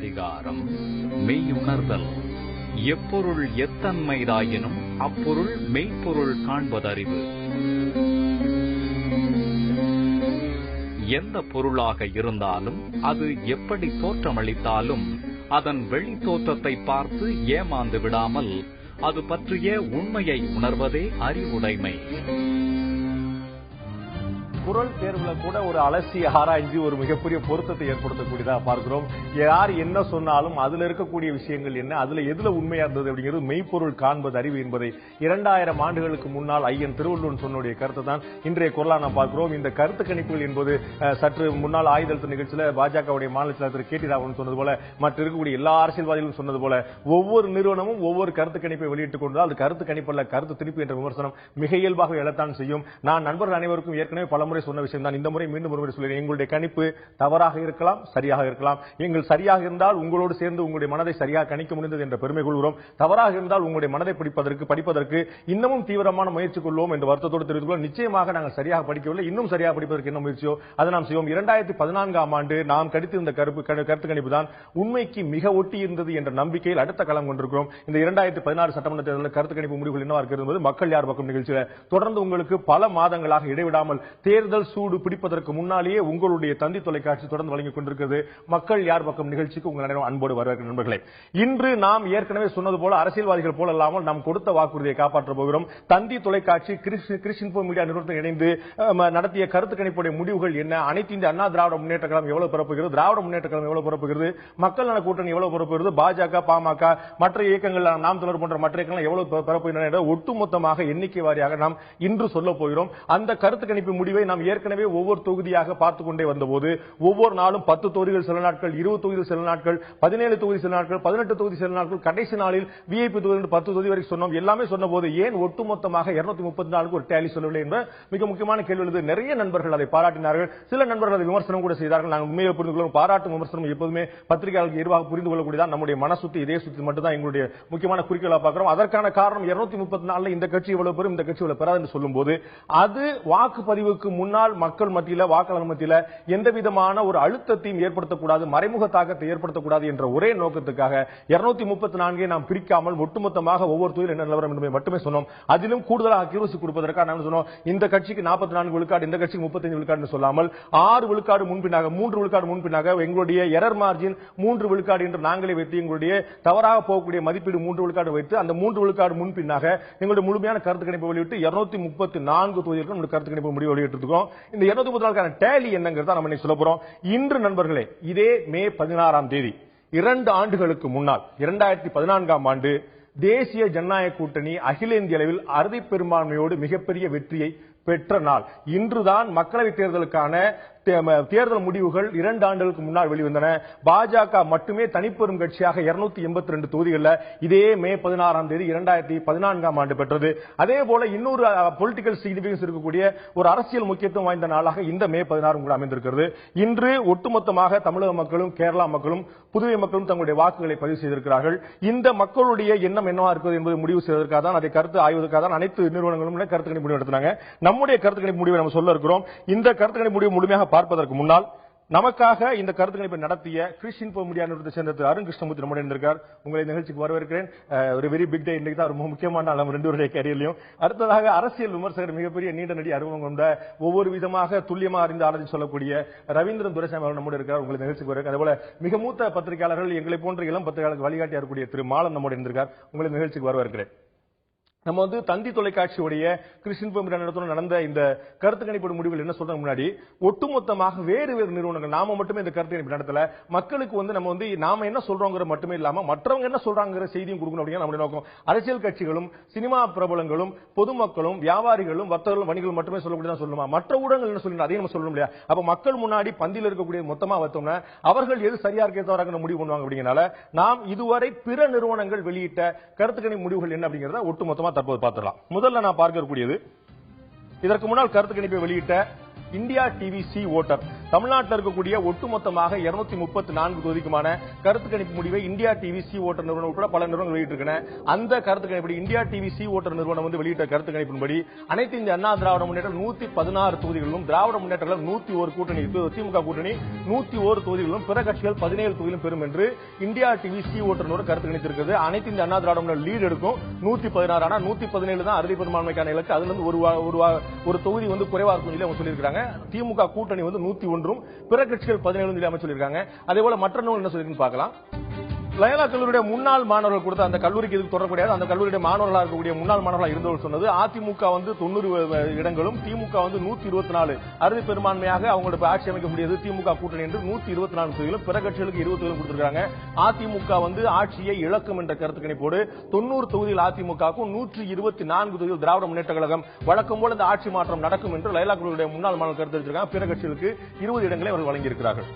அதிகாரம் மெய்யுணர்தல். எப்பொருள் எத்தன்மைதாயினும் அப்பொருள் மெய்ப்பொருள் காண்பதறிவு. எந்த பொருளாக இருந்தாலும் அது எப்படி தோற்றமளித்தாலும் அதன் வெளி தோற்றத்தை பார்த்து ஏமாந்து விடாமல் அது பற்றிய உண்மையை உணர்வதே அறிவுடைமை. குரல் தேர்வுல கூட ஒரு அலசி ஆராய்ச்சி ஒரு மிகப்பெரிய பொருத்தத்தை ஏற்படுத்தக்கூடியதா பார்க்கிறோம். யார் என்ன சொன்னாலும் அதுல இருக்கக்கூடிய விஷயங்கள் என்ன, அதுல எதுல உண்மையா இருந்தது அப்படிங்கிறது மெய்ப்பொருள் காண்பது அறிவு என்பதை 2000 ஆண்டுகளுக்கு முன்னால் ஐயன் திருவள்ளுவர் சொன்னுடைய கருத்தை தான் இன்றைய குரலா நாம் பார்க்கிறோம். இந்த கருத்து கணிப்புகள் என்பது சற்று முன்னாள் ஆயுதத்து நிகழ்ச்சியில பாஜகவுடைய மாநில செயலாளர் கேடி ராகவன் சொன்னது போல, மற்ற இருக்கக்கூடிய எல்லா அரசியல்வாதிகளும் சொன்னது போல, ஒவ்வொரு நிறுவனமும் ஒவ்வொரு கருத்து கணிப்பை வெளியிட்டுக் கொண்டால் அது கருத்து கணிப்பல்ல கருத்து திருப்பி என்ற விமர்சனம் மிக இயல்பாக எழத்தான் செய்யும். நான் நண்பர்கள் அனைவருக்கும் ஏற்கனவே பல சொன்ன விஷயம் தான் இந்த முறை மீண்டும் ஒருமுறை சொல்கிறேன். எங்களுடைய கணிப்பு தவறாக இருக்கலாம், சரியாக இருக்கலாம். எங்கள் சரியாக இருந்தால் உங்களோடு சேர்ந்து உங்களுடைய மனதை சரியாக கணிக்க முடிந்தது என்ற பெருமை கொள்கிறோம். தவறாக இருந்தால் உங்களுடைய மனதை படிப்பதற்கு இன்னமும் தீவிரமான முயற்சி கொள்வோம் என்ற வருத்தத்தோடு தெரிவித்துள்ளோம். நிச்சயமாக நாங்கள் சரியாக படிக்கவில்லை, இன்னும் சரியாக படிப்பதற்கு என்ன முயற்சியோ அதை நாம் செய்வோம். 2014ஆம் ஆண்டு நாம் கணித்திருந்த கருத்து கணிப்பு தான் உண்மைக்கு மிக ஒட்டி இருந்தது என்ற நம்பிக்கையில் அடுத்த களம் கொண்டிருக்கிறோம். இந்த 2016 சட்டமன்ற தேர்தலில் கருத்து கணிப்பு முடிவுகள் என்னவா இருக்கிறது மக்கள் யார் பக்கம் நிகழ்ச்சியில் தொடர்ந்து உங்களுக்கு பல மாதங்களாக இடைவிடாமல் தேர்தல் சூடு பிடிப்பதற்கு முன்னாலேயே உங்களுடைய தந்தி தொலைக்காட்சி தொடர்ந்து வழங்கிக் கொண்டிருக்கிறது. மக்கள் யார் பக்கம் நிகழ்ச்சிக்கு உங்கள் அனைவரும் அன்போடு வரவேற்கிற நண்பர்களே, இன்று நாம் ஏற்கனவே சொன்னது போல அரசியல்வாதிகள் போல இல்லாமல் நாம் கொடுத்த வாக்குறுதியை காப்பாற்ற போகிறோம். தந்தி தொலைக்காட்சி கிறிஸ் இன்ஃபோ மீடியா நிறுவனத்துடன் இணைந்து நடத்திய கருத்து கணிப்புடைய முடிவுகள் என்ன, அனைத்து இந்திய அண்ணா திராவிட முன்னேற்ற கழகம் எவ்வளவு பரப்புகிறது, திராவிட முன்னேற்ற கழகம் எவ்வளவு பரப்புகிறது, மக்கள் நல கூட்டணி எவ்வளவு பரப்புகிறது, பாஜக பாமக மற்ற இயக்கங்கள் நாம் தொடர் போன்ற மற்ற இயக்கங்கள் எவ்வளவு பரப்புகின்றன என்ற ஒட்டுமொத்தமாக எண்ணிக்கை வாரியாக நாம் இன்று சொல்ல போகிறோம். அந்த கருத்து கணிப்பு முடிவை நாம் ஏற்கனவே ஒவ்வொரு தொகுதியாக பார்த்துக் கொண்டே வந்தபோது ஒவ்வொரு நாளும் 10 தொகுதிகள் சில நாட்கள், 20 தொகுதிகள் சில நாட்கள், 17 தொகுதி சில நாட்கள், 18 தொகுதி சில நாட்கள், கடைசி நாளில் விஐபி தொகுதி 10 தொகுதி வரை சொன்னோம். எல்லாமே சொன்ன போது ஏன் ஒட்டுமொத்தமாக 234 ஒரு டேலி சொல்லவில்லை என்ற மிக முக்கியமான கேள்வி எழுது. நிறைய நண்பர்கள் அதை பாராட்டினார்கள், சில நண்பர்கள் அதை விமர்சனம் கூட செய்தார்கள். நாங்கள் உண்மையை புரிந்து கொள்ளும் பாராட்டும் விமர்சனம் எப்போதுமே பத்திரிகையாளர்களுக்கு எதிராக புரிந்து கொள்ளக்கூடியதான். நம்முடைய மனசுத்தி இதே சுத்தி மட்டும் தான் எங்களுடைய முக்கியமான குறிக்கோளா பார்க்கிறோம். அதற்கான காரணம் 234 இந்த கட்சி எவ்வளவு பெறும், இந்த கட்சி எவ்வளவு பெறாது என்று சொல்லும் போது அது வாக்குப்பதிவுக்கு முன்னால் மக்கள் மத்தியில் வாக்காளர் மத்தியில் எந்த விதமான ஒரு அழுத்தத்தையும் ஏற்படுத்தக்கூடாது, மறைமுக தாக்கத்தை ஏற்படுத்தக்கூடாது என்ற ஒரே நோக்கத்துக்காக 234 நாம் பிரிக்காமல் ஒட்டுமொத்தமாக ஒவ்வொரு தொழில் என்ன நிலவரம் என்பதை மட்டுமே சொன்னோம். அதிலும் கூடுதலாக அக்யூரசி கொடுப்பதற்காக நாங்கள் சொன்னோம் இந்த கட்சிக்கு 44 விழுக்காடு, இந்த கட்சிக்கு 35 விழுக்காடு சொல்லாமல் 6 விழுக்காடு முன்பின்னாக 3 விழுக்காடு முன்பின்னாக எங்களுடைய எரர் மார்ஜின் 3 விழுக்காடு என்று நாங்களே வைத்து எங்களுடைய தவறாக போகக்கூடிய மதிப்பீடு 3 விழுக்காடு வைத்து அந்த 3 விழுக்காடு முன்பின்னாக எங்களுடைய முழுமையான கருத்து கணிப்பு வெளியிட்டு 234 தொகுதிகளுக்கு கருத்து கணிப்பு முடிவு வெளியிட்டிருக்கிறோம். இந்த 234 டேலி என்னங்கிறத நம்ம சொல்ல போறோம். இன்று நண்பர்களே, இதே மே 16ஆம் தேதி 2 ஆண்டுகளுக்கு முன்னால் 2014ஆம் ஆண்டு தேசிய ஜனநாயக கூட்டணி அகில இந்திய அளவில் அறுதி பெரும்பான்மையோடு மிகப்பெரிய வெற்றியை பெற்ற நாள். இன்றுதான் மக்களவைத் தேர்தலுக்கான தேர்தல் முடிவுகள் 2 ஆண்டுகளுக்கு முன்னால் வெளிவந்தன. பாஜக மட்டுமே தனிப்பெரும் கட்சியாக 282 தொகுதிகளில் இதே மே 16ஆம் தேதி 2014ஆம் ஆண்டு பெற்றது. அதே போல இன்னொரு பொலிட்டிக்கல் சிக்னிபிகன்ஸ் இருக்கக்கூடிய ஒரு அரசியல் முக்கியத்துவம் வாய்ந்த நாளாக இந்த மே 16 கூட அமைந்திருக்கிறது. இன்று ஒட்டுமொத்தமாக தமிழக மக்களும் கேரளா மக்களும் புதுவை மக்களும் தங்களுடைய வாக்குகளை பதிவு செய்திருக்கிறார்கள். இந்த மக்களுடைய எண்ணம் என்னவா இருக்கிறது என்பதை முடிவு செய்வதற்காக தான், அதை கருத்து ஆய்வதற்காக தான் அனைத்து நிறுவனங்களும் கருத்து கணிப்பு முடிவு நடத்தினாங்க. நம்முடைய கருத்து கணிப்பு முடிவை நம்ம சொல்ல இருக்கிறோம். இந்த கருத்து கணிப்பு முடிவு முழுமையாக பார்ப்பதற்கு முன்னால் நமக்காக இந்த கருத்து கணிப்பை நடத்திய கிறிஸ் இன்ஃபோ மீடியா நிறுவனத்தை சேர்ந்த அருண் கிருஷ்ணமூர்த்தி நம்முடைய இருந்திருக்கார். உங்களை நிகழ்ச்சிக்கு வரவேற்கிறேன். ஒரு வெரி பிக் டே, இன்னைக்கு தான் ரொம்ப முக்கியமான நாள் நம்ம 2 பேருடைய கேரியர்லையும். அடுத்ததாக அரசியல் விமர்சகர், மிகப்பெரிய நீண்ட நடி அனுபவம் கொண்ட ஒவ்வொரு விதமாக துல்லியமாக அறிந்து ஆராய்ச்சி சொல்லக்கூடிய ரவீந்திரன் துரைசாமி அவர்கள் நம்முடைய இருக்கார். உங்களை நிகழ்ச்சிக்கு வரவேற்க. அதே போல மிக மூத்த பத்திரிகையாளர்கள், எங்களை போன்ற இளம் பத்திரிகையாளருக்கு வழிகாட்டியா இருக்கக்கூடிய திரு மாலன் நம்முடைய இருந்திருக்கார். உங்களை நிகழ்ச்சிக்கு வரவேற்கிறேன். நம்ம தந்தி தொலைக்காட்சியுடைய கிறிஸ் இன்ஃபோ மீடியா நிறுவனத்துடன் நடந்த இந்த கருத்து கணிப்பு முடிவுகள் என்ன சொல்றாங்க முன்னாடி, ஒட்டுமொத்தமாக வேறு வேறு நிறுவனங்கள், நாம மட்டுமே இந்த கருத்து கணிப்பு நடத்தல, மக்களுக்கு நம்ம நாம என்ன சொல்றோங்கிற மட்டுமே இல்லாம மற்றவங்க என்ன சொல்றாங்கிற செய்தியும் கொடுக்கணும் அப்படிங்கிற நம்முடைய நோக்கம். அரசியல் கட்சிகளும் சினிமா பிரபலங்களும் பொதுமக்களும் வியாபாரிகளும் வர்த்தகர்களும் வணிகர்களும் மட்டுமே சொல்லக்கூடியதான் சொல்லணுமா, மற்ற ஊடகங்கள் என்ன சொல்லுங்க அதையும் நம்ம சொல்லணும் இல்லையா? அப்ப மக்கள் முன்னாடி பந்தியில் இருக்கக்கூடிய மொத்தமா வச்சோம்னா அவர்கள் எது சரியா இருக்கே தவிர முடிவு பண்ணுவாங்க. அப்படிங்கிறனால நாம் இதுவரை பிற நிறுவனங்கள் வெளியிட்ட கருத்து கணிப்பு முடிவுகள் என்ன அப்படிங்கறத ஒட்டுமொத்தமா தற்போது பார்த்துடலாம். முதல்ல நான் பார்க்கக்கூடியது, இதற்கு முன்னால் கருத்து கணிப்பை வெளியிட்ட இந்தியா டிவி சி ஓட்டர். தமிழ்நாட்டில் இருக்கக்கூடிய ஒட்டுமொத்தமாக 234 தொகுதிக்குமான கருத்து கணிப்பு முடிவை இந்தியா டிவி சி ஓட்டர் நிறுவனம் உட்பட பல நிறுவனங்கள் வெளியிட்டிருக்கின்றன. அந்த கருத்து கணிப்பு இந்தியா டிவி சி ஓட்டர் நிறுவனம் வந்து வெளியிட்ட கருத்து கணிப்பின்படி அனைத்து இந்திய அண்ணா திராவிட முன்னேற்றம் 116 தொகுதிகளிலும், திராவிட முன்னேற்றம் 101 கூட்டணி, திமுக கூட்டணி 101 தொகுதிகளிலும், பிற கட்சிகள் 17 தொகுதிகளும் பெறும் என்று இந்தியா டிவி சி ஓட்டர் நிறுவனம் கருத்து கணித்திருக்கிறது. அனைத்து இந்திய அண்ணா திராவிட முன்னேற்றம் லீட் எடுக்கும் 116, ஆனா 117 தான் அறுதி பெரும்பான்மைக்கான இலக்கு. அதுல இருந்து ஒரு தொகுதி வந்து குறைவா இருக்கும் சொல்லி அவங்க சொல்லியிருக்காங்க. திமுக கூட்டணி வந்து 101, பிற கட்சிகள் 17 சொல்லி அமைச்சு சொல்லியிருக்காங்க. அதே போல மற்ற நூல் என்ன சொல்லிருக்குன்னு பார்க்கலாம். லயோலா கல்லூரியுடைய முன்னாள் மாணவர்கள் கொடுத்த அந்த கல்லூரிக்கு இதுக்கு தொடரக்கூடியது. அந்த கல்லூரியுடைய மாணவர்களாக இருக்கக்கூடிய முன்னாள் மாணவர்களாக இருந்தவர்கள் சொன்னது அதிமுக வந்து 90 இடங்களும், திமுக வந்து 124 அறுதி பெரும்பான்மையாக அவங்களோட ஆட்சி அமைக்க முடியாது திமுக கூட்டணி என்று 124 தொகுதிகளும், பிற கட்சிகளுக்கு 20 தொகுதிகளும் கொடுத்திருக்காங்க. அதிமுக வந்து ஆட்சியை இழக்கும் என்ற கருத்து கணிப்போடு 90 தொகுதிகள் அதிமுகவுக்கும் 124 தொகுதிகள் திராவிட முன்னேற்ற கழகம் வழக்கம் போல இந்த ஆட்சி மாற்றம் நடக்கும் என்று லயோலா கல்லூரியுடைய முன்னாள் மாணவர்கள் கருத்து தெரிவித்திருக்காங்க. பிற கட்சிகளுக்கு 20 இடங்களை அவர்கள் வழங்கியிருக்கிறார்கள்.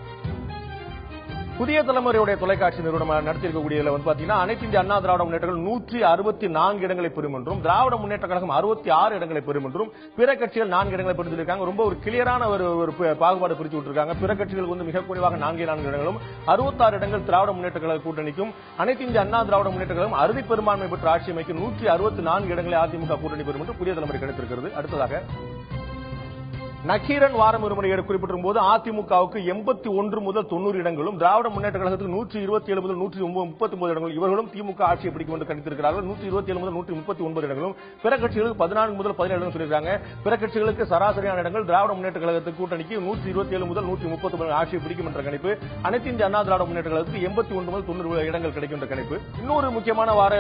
புதிய தலைமுறையுடைய தொலைக்காட்சி நிறுவனம் நடத்தியிருக்கக்கூடியதுல வந்து பாத்தீங்கன்னா அனைத்து இந்திய அண்ணா திராவிட முன்னேற்றங்கள் 164 இடங்களை பெறும் என்றும், திராவிட முன்னேற்ற கழகம் 66 இடங்களை பெறும் என்றும், பிற கட்சிகள் 4 இடங்களை பெற்றிருக்காங்க. ரொம்ப ஒரு கிளியரான ஒரு பாகுபாடு பிரிச்சு விட்டுருக்காங்க. பிற கட்சிகளுக்கு வந்து மிக குறைவாக 4 இடங்களும், 66 இடங்கள் திராவிட முன்னேற்ற கழக கூட்டணிக்கும், அனைத்து இந்திய அண்ணா திராவிட முன்னேற்ற கழகம் அறுதி பெரும்பான்மை பெற்ற ஆட்சி அமைக்கும் 164 இடங்களை அதிமுக கூட்டணி பெறும் என்று புதிய தலைமுறை கிடைத்திருக்கிறது. அடுத்ததாக நக்கீரன் வாரம் ஒருமுறை குறிப்பிட்டிருக்கும் போது அதிமுகவுக்கு 81 முதல் 90 இடங்களும், திராவிட முன்னேற்ற கழகத்துக்கு 127 முதல் 139 இடங்களும், இவர்களும் திமுக ஆட்சியை பிடிக்கும் என்று கணித்திருக்கிறார்கள். 127 முதல் 139 இடங்களும், பிற கட்சிகளுக்கு 14 முதல் 17 இடங்கள் சொல்லியிருக்காங்க. பிற கட்சிகளுக்கு சராசரியான இடங்கள் திராவிட முன்னேற்ற கழகத்துக்கு கூட்டணிக்கு 127 முதல் 139 ஆட்சியை பிடிக்கும் என்ற கணிப்பு. அனைத்து இந்திய அண்ணா திராவிட முன்னேற்ற கழகத்துக்கு 81 முதல் 90 இடங்கள் கிடைக்கும் என்ற கணிப்பு. இன்னொரு முக்கியமான வார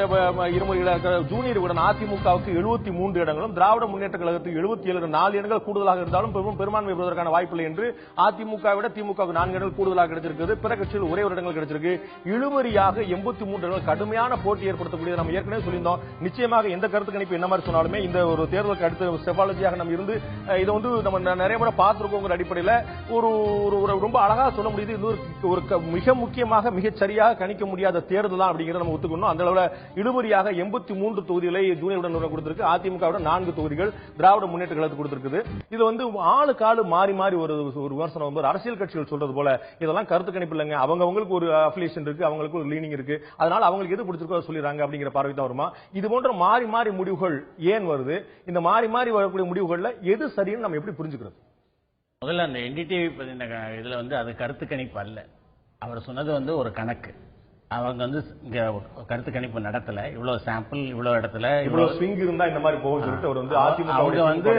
இருமுறையில் ஜூனியர் உடன் அதிமுகவுக்கு 73 இடங்களும், திராவிட முன்னேற்ற கழகத்துக்கு 77, 4 இடங்கள் கூடுதலாக இருந்தாலும் பெரும்பான்மை பெறுவதற்கான வாய்ப்பில்லை என்று அதிமுக விட திமுக 4 இடங்கள் கூடுதலாக கிடைச்சிருக்கிறது. பிற கட்சிகள் ஒரே ஒரு இடங்கள் கிடைச்சிருக்கு. இழுபறியாக 83 இடங்கள் கடுமையான போட்டி ஏற்படுத்தக்கூடியது நம்ம ஏற்கனவே சொல்லியிருந்தோம். நிச்சயமாக எந்த கருத்து கணிப்பு என்ன மாதிரி சொன்னாலுமே இந்த ஒரு தேர்தலுக்கு அடுத்த செபாலஜியாக நம்ம இருந்து இதை வந்து நம்ம நிறைய முறை பார்த்திருக்கோங்கிற அடிப்படையில் ஒரு ரொம்ப அழகாக சொல்ல முடியுது. இது ஒரு மிக முக்கியமாக மிகச் சரியாக கணிக்க முடியாத தேர்தல் தான் அப்படிங்கிறத நம்ம ஒத்துக்கணும். அந்த அளவில் இழுபறியாக 83 தொகுதிகளை ஜூனியருடன் கொடுத்திருக்கு. அதிமுக விட 4 தொகுதிகள் திராவிட முன்னேற்ற கழகத்துக்கு கொடுத்திருக்குது. இது வந்து ஆளுக்கு ஆளு மாறி மாறி ஒரு விமர்சனம் வந்து அரசியல் கட்சிகள் சொல்றது போல இதெல்லாம் கருத்து கணிப்பு இல்லைங்க, அவங்களுக்கு ஒரு அஃபிலியேஷன் இருக்கு, அவங்களுக்கு ஒரு லீனிங் இருக்கு, அதனால அவங்களுக்கு எது பிடிச்சிருக்கோ சொல்லிடுறாங்க அப்படிங்கிற பார்வை தான் வருமா? இது போன்ற மாறி மாறி முடிவுகள் ஏன் வருது? இந்த மாறி மாறி வரக்கூடிய முடிவுகள்ல எது சரின்னு நம்ம எப்படி புரிஞ்சுக்கிறது? முதல்ல அந்த என்டிடிவி இதுல வந்து அது கருத்து கணிப்பு அல்ல. அவர் சொன்னது வந்து ஒரு கணக்கு. அவங்க வந்து இங்க கருத்து கணிப்பு நடத்தல. இவ்வளவு சாம்பிள், இவ்வளவு இடத்துல இவ்வளவு ஸ்விங் இருந்தா இந்த மாதிரி போகும் சொல்லிட்டு அவர் வந்து அவங்க வந்து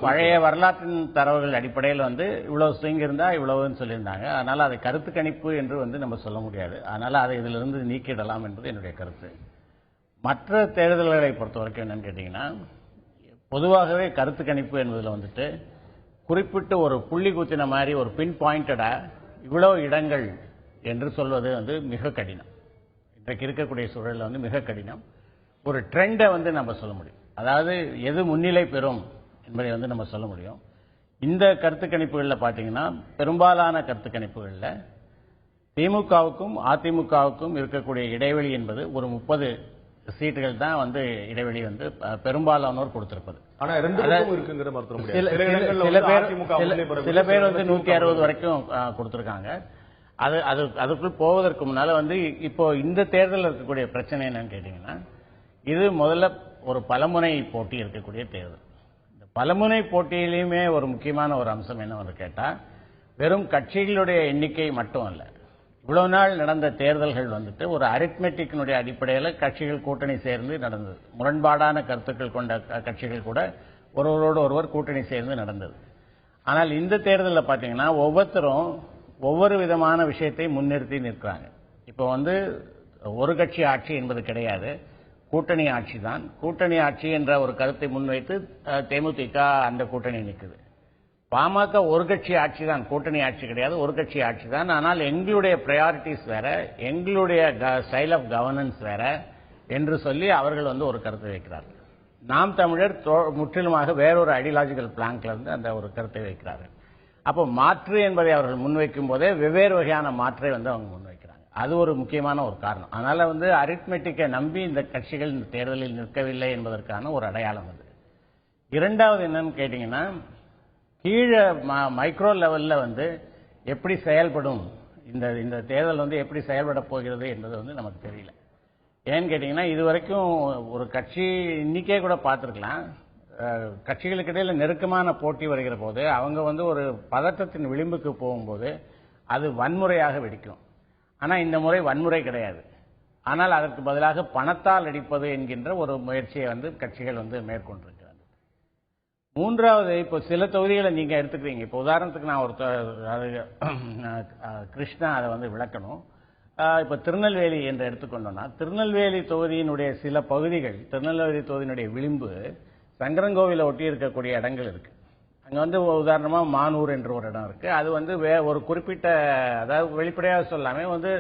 பழைய வரலாற்றின் தரவுகள் அடிப்படையில் வந்து இவ்வளவு ஸ்விங் இருந்தா இவ்வளவுன்னு சொல்லியிருந்தாங்க. அதனால அதை கருத்து கணிப்பு என்று வந்து நம்ம சொல்ல முடியாது. அதனால அதை இதுல இருந்து நீக்கிடலாம் என்பது என்னுடைய கருத்து. மற்ற தேர்தல்களை பொறுத்த வரைக்கும் என்னன்னு கேட்டீங்கன்னா, பொதுவாகவே கருத்து கணிப்பு என்பதில் வந்துட்டு குறிப்பிட்டு ஒரு புள்ளி குத்தின மாதிரி ஒரு பின் பாயிண்டடா இவ்வளவு இடங்கள் என்று சொல்வது வந்து மிக கடினம். இன்றைக்கு இருக்கக்கூடிய சூழலில் வந்து மிக கடினம். ஒரு ட்ரெண்டை வந்து நம்ம சொல்ல முடியும். அதாவது எது முன்னிலை பெறும் என்பதை வந்து நம்ம சொல்ல முடியும். இந்த கருத்து கணிப்புகளில் பார்த்தீங்கன்னா பெரும்பாலான கருத்து கணிப்புகளில் திமுகவுக்கும் அதிமுகவுக்கும் இருக்கக்கூடிய இடைவெளி என்பது ஒரு 30 சீட்டுகள் தான் வந்து இடைவெளி வந்து பெரும்பாலானோர் கொடுத்திருப்பது. சில பேர் வந்து 160 வரைக்கும் கொடுத்திருக்காங்க. அதுக்குள் போவதற்கு முன்னால வந்து இப்போ இந்த தேர்தலில் இருக்கக்கூடிய பிரச்சனை என்னன்னு கேட்டீங்கன்னா, இது முதல்ல ஒரு பலமுனை போட்டி இருக்கக்கூடிய தேர்தல். இந்த பலமுனை போட்டியிலையுமே ஒரு முக்கியமான ஒரு அம்சம் என்னவென்று கேட்டா, வெறும் கட்சிகளுடைய எண்ணிக்கை மட்டும் அல்ல. இவ்வளவு நாள் நடந்த தேர்தல்கள் வந்துட்டு ஒரு அரித்மெட்டிக்கினுடைய அடிப்படையில் கட்சிகள் கூட்டணி சேர்ந்து நடந்தது. முரண்பாடான கருத்துக்கள் கொண்ட கட்சிகள் கூட ஒருவரோடு ஒருவர் கூட்டணி சேர்ந்து நடந்தது. ஆனால் இந்த தேர்தலில் பார்த்தீங்கன்னா ஒவ்வொருத்தரும் ஒவ்வொரு விதமான விஷயத்தை முன்னிறுத்தி நிற்கிறாங்க. இப்போ வந்து ஒரு கட்சி ஆட்சி என்பது கிடையாது, கூட்டணி ஆட்சி தான். கூட்டணி ஆட்சி என்ற ஒரு கருத்தை முன்வைத்து தேமுதிக அந்த கூட்டணி நிற்குது. பாமக ஒரு கட்சி ஆட்சி தான், கூட்டணி ஆட்சி கிடையாது, ஒரு கட்சி ஆட்சி தான். ஆனால் எங்களுடைய பிரையாரிட்டிஸ் வேற, எங்களுடைய ஸ்டைல் ஆஃப் கவர்னன்ஸ் வேற என்று சொல்லி அவர்கள் வந்து ஒரு கருத்தை வைக்கிறார்கள். நாம் தமிழர் முற்றிலுமாக வேறொரு ஐடியாலஜிக்கல் பிளாங்க்ல இருந்து அந்த ஒரு கருத்தை வைக்கிறார்கள். அப்போ மாற்று என்பதை அவர்கள் முன்வைக்கும் போதே வெவ்வேறு வகையான மாற்றை வந்து அவங்க முன்வைக்கிறாங்க. அது ஒரு முக்கியமான ஒரு காரணம். அதனால வந்து அரித்மெட்டிக்கை நம்பி இந்த கட்சிகள் இந்த தேர்தலில் நிற்கவில்லை என்பதற்கான ஒரு அடையாளம் அது. இரண்டாவது என்னன்னு கேட்டீங்கன்னா, கீழே மைக்ரோ லெவல்ல வந்து எப்படி செயல்படும், இந்த தேர்தல் வந்து எப்படி செயல்பட போகிறது என்பது வந்து நமக்கு தெரியல. ஏன்னு கேட்டீங்கன்னா, இது வரைக்கும் ஒரு கட்சி இன்னைக்கே கூட பார்த்துருக்கலாம், கட்சிகளுக்கு இடையில நெருக்கமான போட்டி வருகிற போது அவங்க வந்து ஒரு பதற்றத்தின் விளிம்புக்கு போகும்போது அது வன்முறையாக வெடிக்கும். ஆனா இந்த முறை வன்முறை கிடையாது. ஆனால் அதற்கு பதிலாக பணத்தால் அடிப்பது என்கின்ற ஒரு முயற்சியை வந்து கட்சிகள் வந்து மேற்கொண்டிருக்கிறாங்க. மூன்றாவது, இப்போ சில தொகுதிகளை நீங்க எடுத்துக்கிறீங்க. இப்போ உதாரணத்துக்கு நான் கிருஷ்ணா அதை வந்து விளக்கணும். இப்ப திருநெல்வேலி என்று எடுத்துக்கொண்டோம்னா, திருநெல்வேலி தொகுதியினுடைய சில பகுதிகள், திருநெல்வேலி தொகுதியினுடைய விளிம்பு சங்கரங்கோவில ஒட்டி இருக்கக்கூடிய இடங்கள் இருக்கு. அங்க வந்து உதாரணமா மானூர் என்ற ஒரு இடம் இருக்கு. அது வந்து ஒரு குறிப்பிட்ட, அதாவது வெளிப்படையாக சொல்லாமே வந்து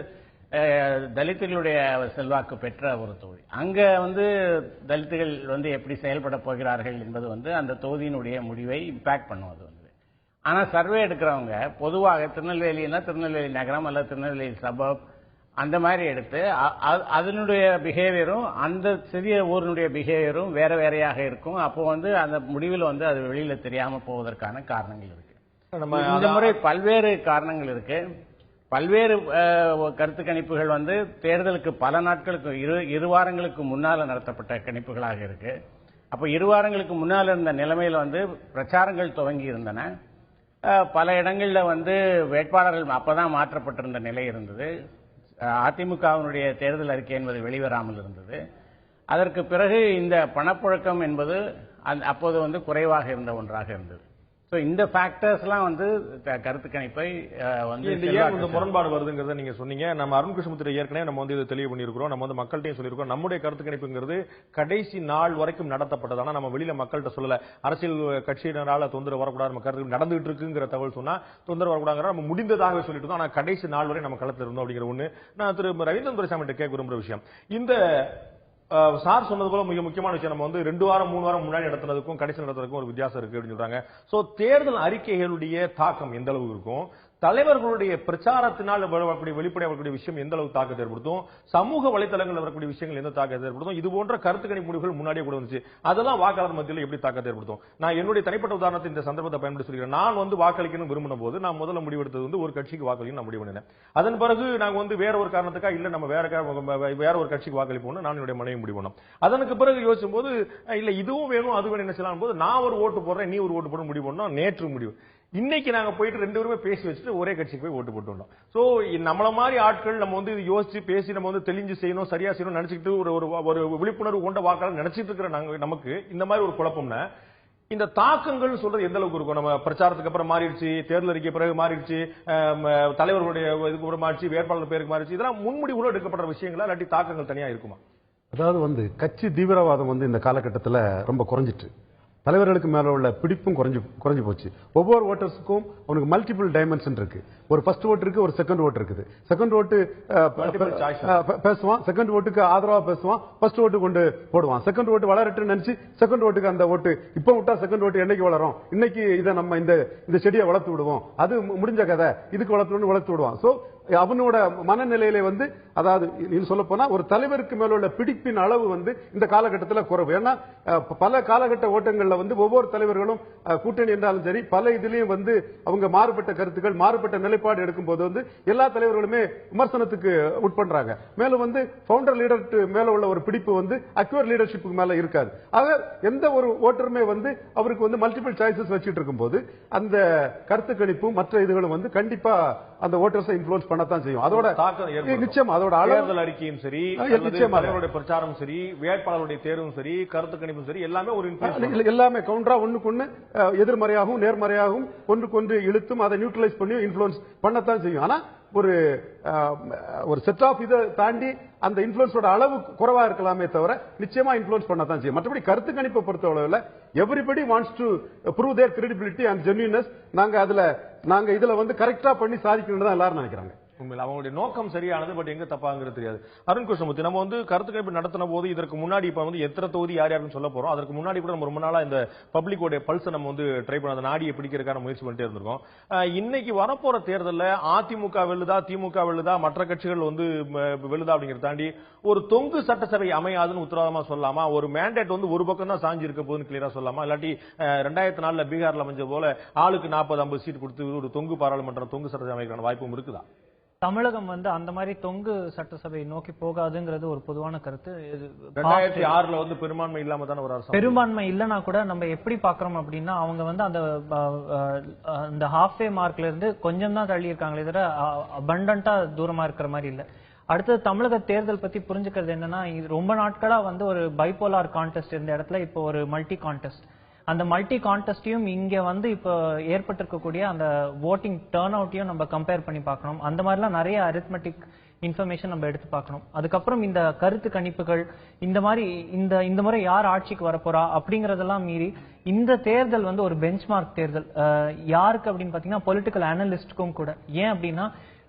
தலித்துகளுடைய செல்வாக்கு பெற்ற ஒரு தொகுதி. அங்க வந்து தலித்துகள் வந்து எப்படி செயல்பட போகிறார்கள் என்பது வந்து அந்த தொகுதியினுடைய முடிவை இம்பாக்ட் பண்ணும். அது வந்து ஆனா சர்வே எடுக்கிறவங்க பொதுவாக திருநெல்வேலினா திருநெல்வேலி நகரம் அல்லது திருநெல்வேலி சபப் அந்த மாதிரி எடுத்து அதனுடைய பிஹேவியரும் அந்த சிறிய ஊரினுடைய பிஹேவியரும் வேற வேறையாக இருக்கும். அப்போ வந்து அந்த முடிவில் வந்து அது வெளியில தெரியாம போவதற்கான காரணங்கள் இருக்கு. இந்த முறை பல்வேறு காரணங்கள் இருக்கு. பல்வேறு கருத்து கணிப்புகள் வந்து தேர்தலுக்கு பல நாட்களுக்கு இரு வாரங்களுக்கு முன்னால நடத்தப்பட்ட கணிப்புகளாக இருக்கு. அப்ப 2 வாரங்களுக்கு முன்னால் இருந்த நிலைமையில வந்து பிரச்சாரங்கள் துவங்கி இருந்தன. பல இடங்கள்ல வந்து வேட்பாளர்கள் அப்பதான் மாற்றப்பட்டிருந்த நிலை இருந்தது. அதிமுகவினுடைய தேர்தல் அறிக்கை என்பது வெளிவராமல் இருந்தது. அதற்கு பிறகு இந்த பணப்புழக்கம் என்பது அப்போது வந்து குறைவாக இருந்த ஒன்றாக இருந்தது. இந்த ஃபேக்டர்ஸ் எல்லாம் வந்து கருத்து கணிப்பை வந்து இந்த முரண்பாடு வருதுங்கிறத நீங்க சொன்னீங்க. நம்ம அருண் கிருஷ்ணமூர்த்தி ஏற்கனவே நம்ம வந்து இதை தெளிவு பண்ணியிருக்கிறோம். நம்ம வந்து மக்கள்கிட்டையும் சொல்லியிருக்கோம். நம்முடைய கருத்து கணிப்புங்கிறது கடைசி நாள் வரைக்கும் நடத்தப்பட்டது. ஆனா நம்ம வெளியில மக்கள்கிட்ட சொல்லல. அரசியல் கட்சியினரால தொந்தரவு வரக்கூடாது, நம்ம கருத்து நடந்துகிட்டு இருக்குங்கிற தகவல் சொன்னா தொந்தரவு வரக்கூடாது நம்ம முடிந்ததாக சொல்லிட்டு இருந்தோம். ஆனா கடைசி நாள் வரை நம்ம களத்தில் இருந்தோம் அப்படிங்கிற ஒண்ணு. நான் திரு ரவீந்திரன் துரைசாமி கேட்க விரும்புற விஷயம், இந்த சார் சொன்னது போல மிக முக்கியமான விஷயம், நம்ம வந்து 2 வாரம் 3 வாரம் முன்னாடி நடத்துறதுக்கும் கடைசி நடத்துறதுக்கும் ஒரு வித்தியாசம் இருக்கு அப்படின்னு சொல்றாங்க. சோ தேர்தல் அறிக்கைகளுடைய தாக்கம் எந்த அளவு இருக்கும், தலைவர்களுடைய பிரச்சாரத்தினால் வரக்கூடிய வெளிப்படையாக வரக்கூடிய விஷயம் எந்த அளவு தாக்கத்தை ஏற்படுத்தும், சமூக வலைதளங்களில் வரக்கூடிய விஷயங்கள் எந்த தாக்கத்தை ஏற்படுத்தும், இது போன்ற கருத்து கணிப்பு முடிவுகள் முன்னாடியே கூட வந்துச்சு, அதெல்லாம் வாக்காளர் மத்தியில் எப்படி தாக்கத்தை ஏற்படுத்தும். நான் என்னுடைய தனிப்பட்ட உதாரணத்தை இந்த சந்தர்ப்பத்தை பயன்படுத்தி சொல்கிறேன். நான் வந்து வாக்களிக்கணும் விரும்பின போது நான் முதல்ல முடிவெடுத்தது வந்து ஒரு கட்சிக்கு வாக்களிக்கணும் நான் முடிவு பண்ணினேன். அதன் பிறகு நாங்க வந்து வேற ஒரு காரணத்துக்காக இல்ல நம்ம வேற ஒரு கட்சிக்கு வாக்களிப்போம் நான் என்னுடைய மனைவி முடிவு பண்ணோம். அதற்கு பிறகு யோசிக்கும் போது இல்ல இதுவும் வேணும் அது வேணும் என்ன செய்யலாம் போது நான் ஒரு ஓட்டு போடுறேன் நீ ஒரு ஓட்டு போட முடிவு பண்ணோம். நேற்று முடிவு. இன்னைக்கு நாங்க போயிட்டு 2 பேருமே பேசி வச்சுட்டு ஒரே கட்சிக்கு போய் ஓட்டு போட்டு வந்தோம். சோ நம்மள மாதிரி ஆட்கள் நம்ம வந்து யோசிச்சு பேசி நம்ம வந்து தெளிஞ்சு செய்யணும் சரியா செய்யணும் நினைச்சிட்டு ஒரு விழிப்புணர்வு கொண்ட வாக்காளர் நினைச்சிட்டு இருக்கிற நமக்கு இந்த மாதிரி ஒரு குழப்பம்னா இந்த தாக்கங்கள் சொல்றது எந்த அளவுக்கு இருக்கும். நம்ம பிரச்சாரத்துக்கு அப்புறம் மாறிடுச்சு, தேர்தல் அறிக்கை பிறகு மாறிடுச்சு, தலைவர்களுடைய இதுக்கு அப்புறம் மாறிடுச்சு, வேட்பாளர் பேருக்கு மாறிடுச்சு, இதெல்லாம் முன்முடிவுல எடுக்கப்படுற விஷயங்களா இல்லாட்டி தாக்கங்கள் தனியா இருக்குமா? அதாவது வந்து கட்சி தீவிரவாதம் வந்து இந்த காலகட்டத்தில் ரொம்ப குறைஞ்சிட்டு, தலைவர்களுக்கு மேல உள்ள பிடிப்பும் குறைஞ்சு போச்சு. ஒவ்வொரு ஓட்டர்ஸுக்கும் அவனுக்கு மல்டிபிள் டைமென்ஷன் இருக்கு. ஒரு ஃபர்ஸ்ட் ஓட்டு இருக்கு, ஒரு செகண்ட் ஓட்டு இருக்குது. செகண்ட் ஓட்டு பேசுவான், செகண்ட் ஓட்டுக்கு ஆதரவா பேசுவான், ஃபர்ஸ்ட் ஓட்டு கொண்டு போடுவான். செகண்ட் ஓட்டு வளரட்டுன்னு நினைச்சு செகண்ட் ஓட்டுக்கு அந்த ஓட்டு இப்ப விட்டா செகண்ட் ஓட்டு என்னைக்கு வளரும், இன்னைக்கு இதை நம்ம இந்த செடியை வளர்த்து விடுவோம், அது முடிஞ்ச கதை, இதுக்கு வளர்த்து விடுவான். சோ அவனோட மனநிலையில வந்து அதாவது சொல்ல போனா ஒரு தலைவருக்கு மேல உள்ள பிடிப்பின் அளவு வந்து இந்த காலகட்டத்தில் குறைவு. ஏன்னா பல காலகட்ட ஓட்டங்கள்ல வந்து ஒவ்வொரு தலைவர்களும் கூட்டணி என்றாலும் சரி பல இதுலயும் வந்து அவங்க மாறுபட்ட கருத்துக்கள் மாறுபட்ட நிலைப்பாடு எடுக்கும் போது வந்து எல்லா தலைவர்களுமே விமர்சனத்துக்கு உட்படுறாங்க. மேலும் வந்து பவுண்டர் லீடர் மேல உள்ள ஒரு பிடிப்பு வந்து அக்யூர் லீடர்ஷிப்புக்கு மேல இருக்காது. ஆக எந்த ஒரு ஓட்டருமே வந்து அவருக்கு வந்து மல்டிபிள் சாய்ஸஸ் வச்சுட்டு இருக்கும் போது அந்த கருத்து கணிப்பும் மற்ற இதுகளும் வந்து கண்டிப்பா அந்த ஓட்டர்ஸை இன்ஃப்ளூயன்ஸ் பண்ணத்தான் செய்யும். அதோட தாக்கம் நிச்சயம் அதோட தேர்தல் அறிக்கையும் சரி, தலைவருடைய பிரச்சாரம் சரி, வேட்பாளருடைய தேர்வும் சரி, கருத்து கணிப்பும் சரி, எல்லாமே ஒரு எல்லாமே கவுண்டரா ஒண்ணுக்கு ஒண்ணு எதிர்மறையாகவும் நேர்மறையாகவும் ஒன்றுக்கொன்று இழுத்தும் அதை நியூட்ரலைஸ் பண்ணி இன்ஃப்ளூயன்ஸ் பண்ணத்தான் செய்யும். ஆனா ஒரு செட் ஆஃப் இதை தாண்டி அந்த இன்ஃப்ளூயன்ஸோட அளவு குறைவா இருக்கலாமே தவிர நிச்சயமா இன்ஃப்ளூயன்ஸ் பண்ணத்தான் செய்யும். மற்றபடி கருத்து கணிப்பை பொறுத்தவரையில் everybody wants to prove their credibility and genuineness. நாங்க இதுல வந்து கரெக்டா பண்ணி சாதிக்கணும்னு தான் எல்லாரும் நினைக்கிறாங்க. உண்மையில அவங்களுடைய நோக்கம் சரியானது, பட் எங்க தப்பாங்கிறது தெரியாது. அருண் கிருஷ்ணமூர்த்தி, நம்ம வந்து கருத்து கணிப்பு நடத்தின போது இதற்கு முன்னாடி இப்ப வந்து எத்தனை தொகுதி யார் யாருன்னு சொல்ல போறோம், அதற்கு முன்னாடி கூட நம்ம ரொம்ப நாளா இந்த பப்ளிக்கோட பல்ஸ் நம்ம வந்து ட்ரை பண்ண அந்த நாடியை பிடிக்கிறதுக்கான முயற்சி பண்ணிட்டே இருந்திருக்கோம். இன்னைக்கு வரப்போற தேர்தலில் அதிமுக வெல்லுதா, திமுக வெல்லுதா, மற்ற கட்சிகள் வந்து வெல்லுதா அப்படிங்கிறத தாண்டி ஒரு தொங்கு சட்டசபை அமையாதுன்னு உத்தரவாதமா சொல்லலாமா? ஒரு மேண்டேட் வந்து ஒரு பக்கம் தான் சாஞ்சி இருக்க போதுன்னு கிளியரா சொல்லலாமா? இல்லாட்டி 2004 பீகார்ல அமைஞ்ச போல ஆளுக்கு 40-50 சீட் கொடுத்து ஒரு தொங்கு பாராளுமன்றம், தொங்கு சட்டசபை அமைக்கான வாய்ப்பும் இருக்குதா? தமிழகம் வந்து அந்த மாதிரி தொங்கு சட்டசபை நோக்கி போகாதுங்கிறது ஒரு பொதுவான கருத்து. 2006 வந்து பெரும்பான்மை இல்லாம தானே ஒரு அரசு. பெரும்பான்மை இல்லைன்னா கூட நம்ம எப்படி பாக்குறோம் அப்படின்னா, அவங்க வந்து அந்த ஹாஃப்வே மார்க்ல இருந்து கொஞ்சம் தான் தள்ளி இருக்காங்களே தவிர அபண்டன்டா தூரமா இருக்கிற மாதிரி இல்ல. அடுத்தது தமிழக தேர்தல் பத்தி புரிஞ்சுக்கிறது என்னன்னா, இது ரொம்ப நாட்களா வந்து ஒரு பைபோலார் கான்டெஸ்ட் இருந்த இடத்துல இப்போ ஒரு மல்டி கான்டெஸ்ட். அந்த மல்டி கான்டெஸ்டையும் இங்க வந்து இப்போ ஏற்பட்டிருக்கக்கூடிய அந்த ஓட்டிங் டர்ன் அவுட்டையும் நம்ம கம்பேர் பண்ணி பார்க்கணும். அந்த மாதிரிலாம் நிறைய அரித்மெட்டிக் இன்ஃபர்மேஷன் நம்ம எடுத்து பார்க்கணும். அதுக்கப்புறம் இந்த கருத்து கணிப்புகள், இந்த மாதிரி இந்த முறை யார் ஆட்சிக்கு வரப்போறா அப்படிங்கறதெல்லாம் மீறி இந்த தேர்தல் வந்து ஒரு பெஞ்ச்மார்க் தேர்தல். யாருக்கு அப்படின்னு பாத்தீங்கன்னா பொலிட்டிக்கல் அனலிஸ்டுக்கும் கூட. ஏன் அப்படின்னா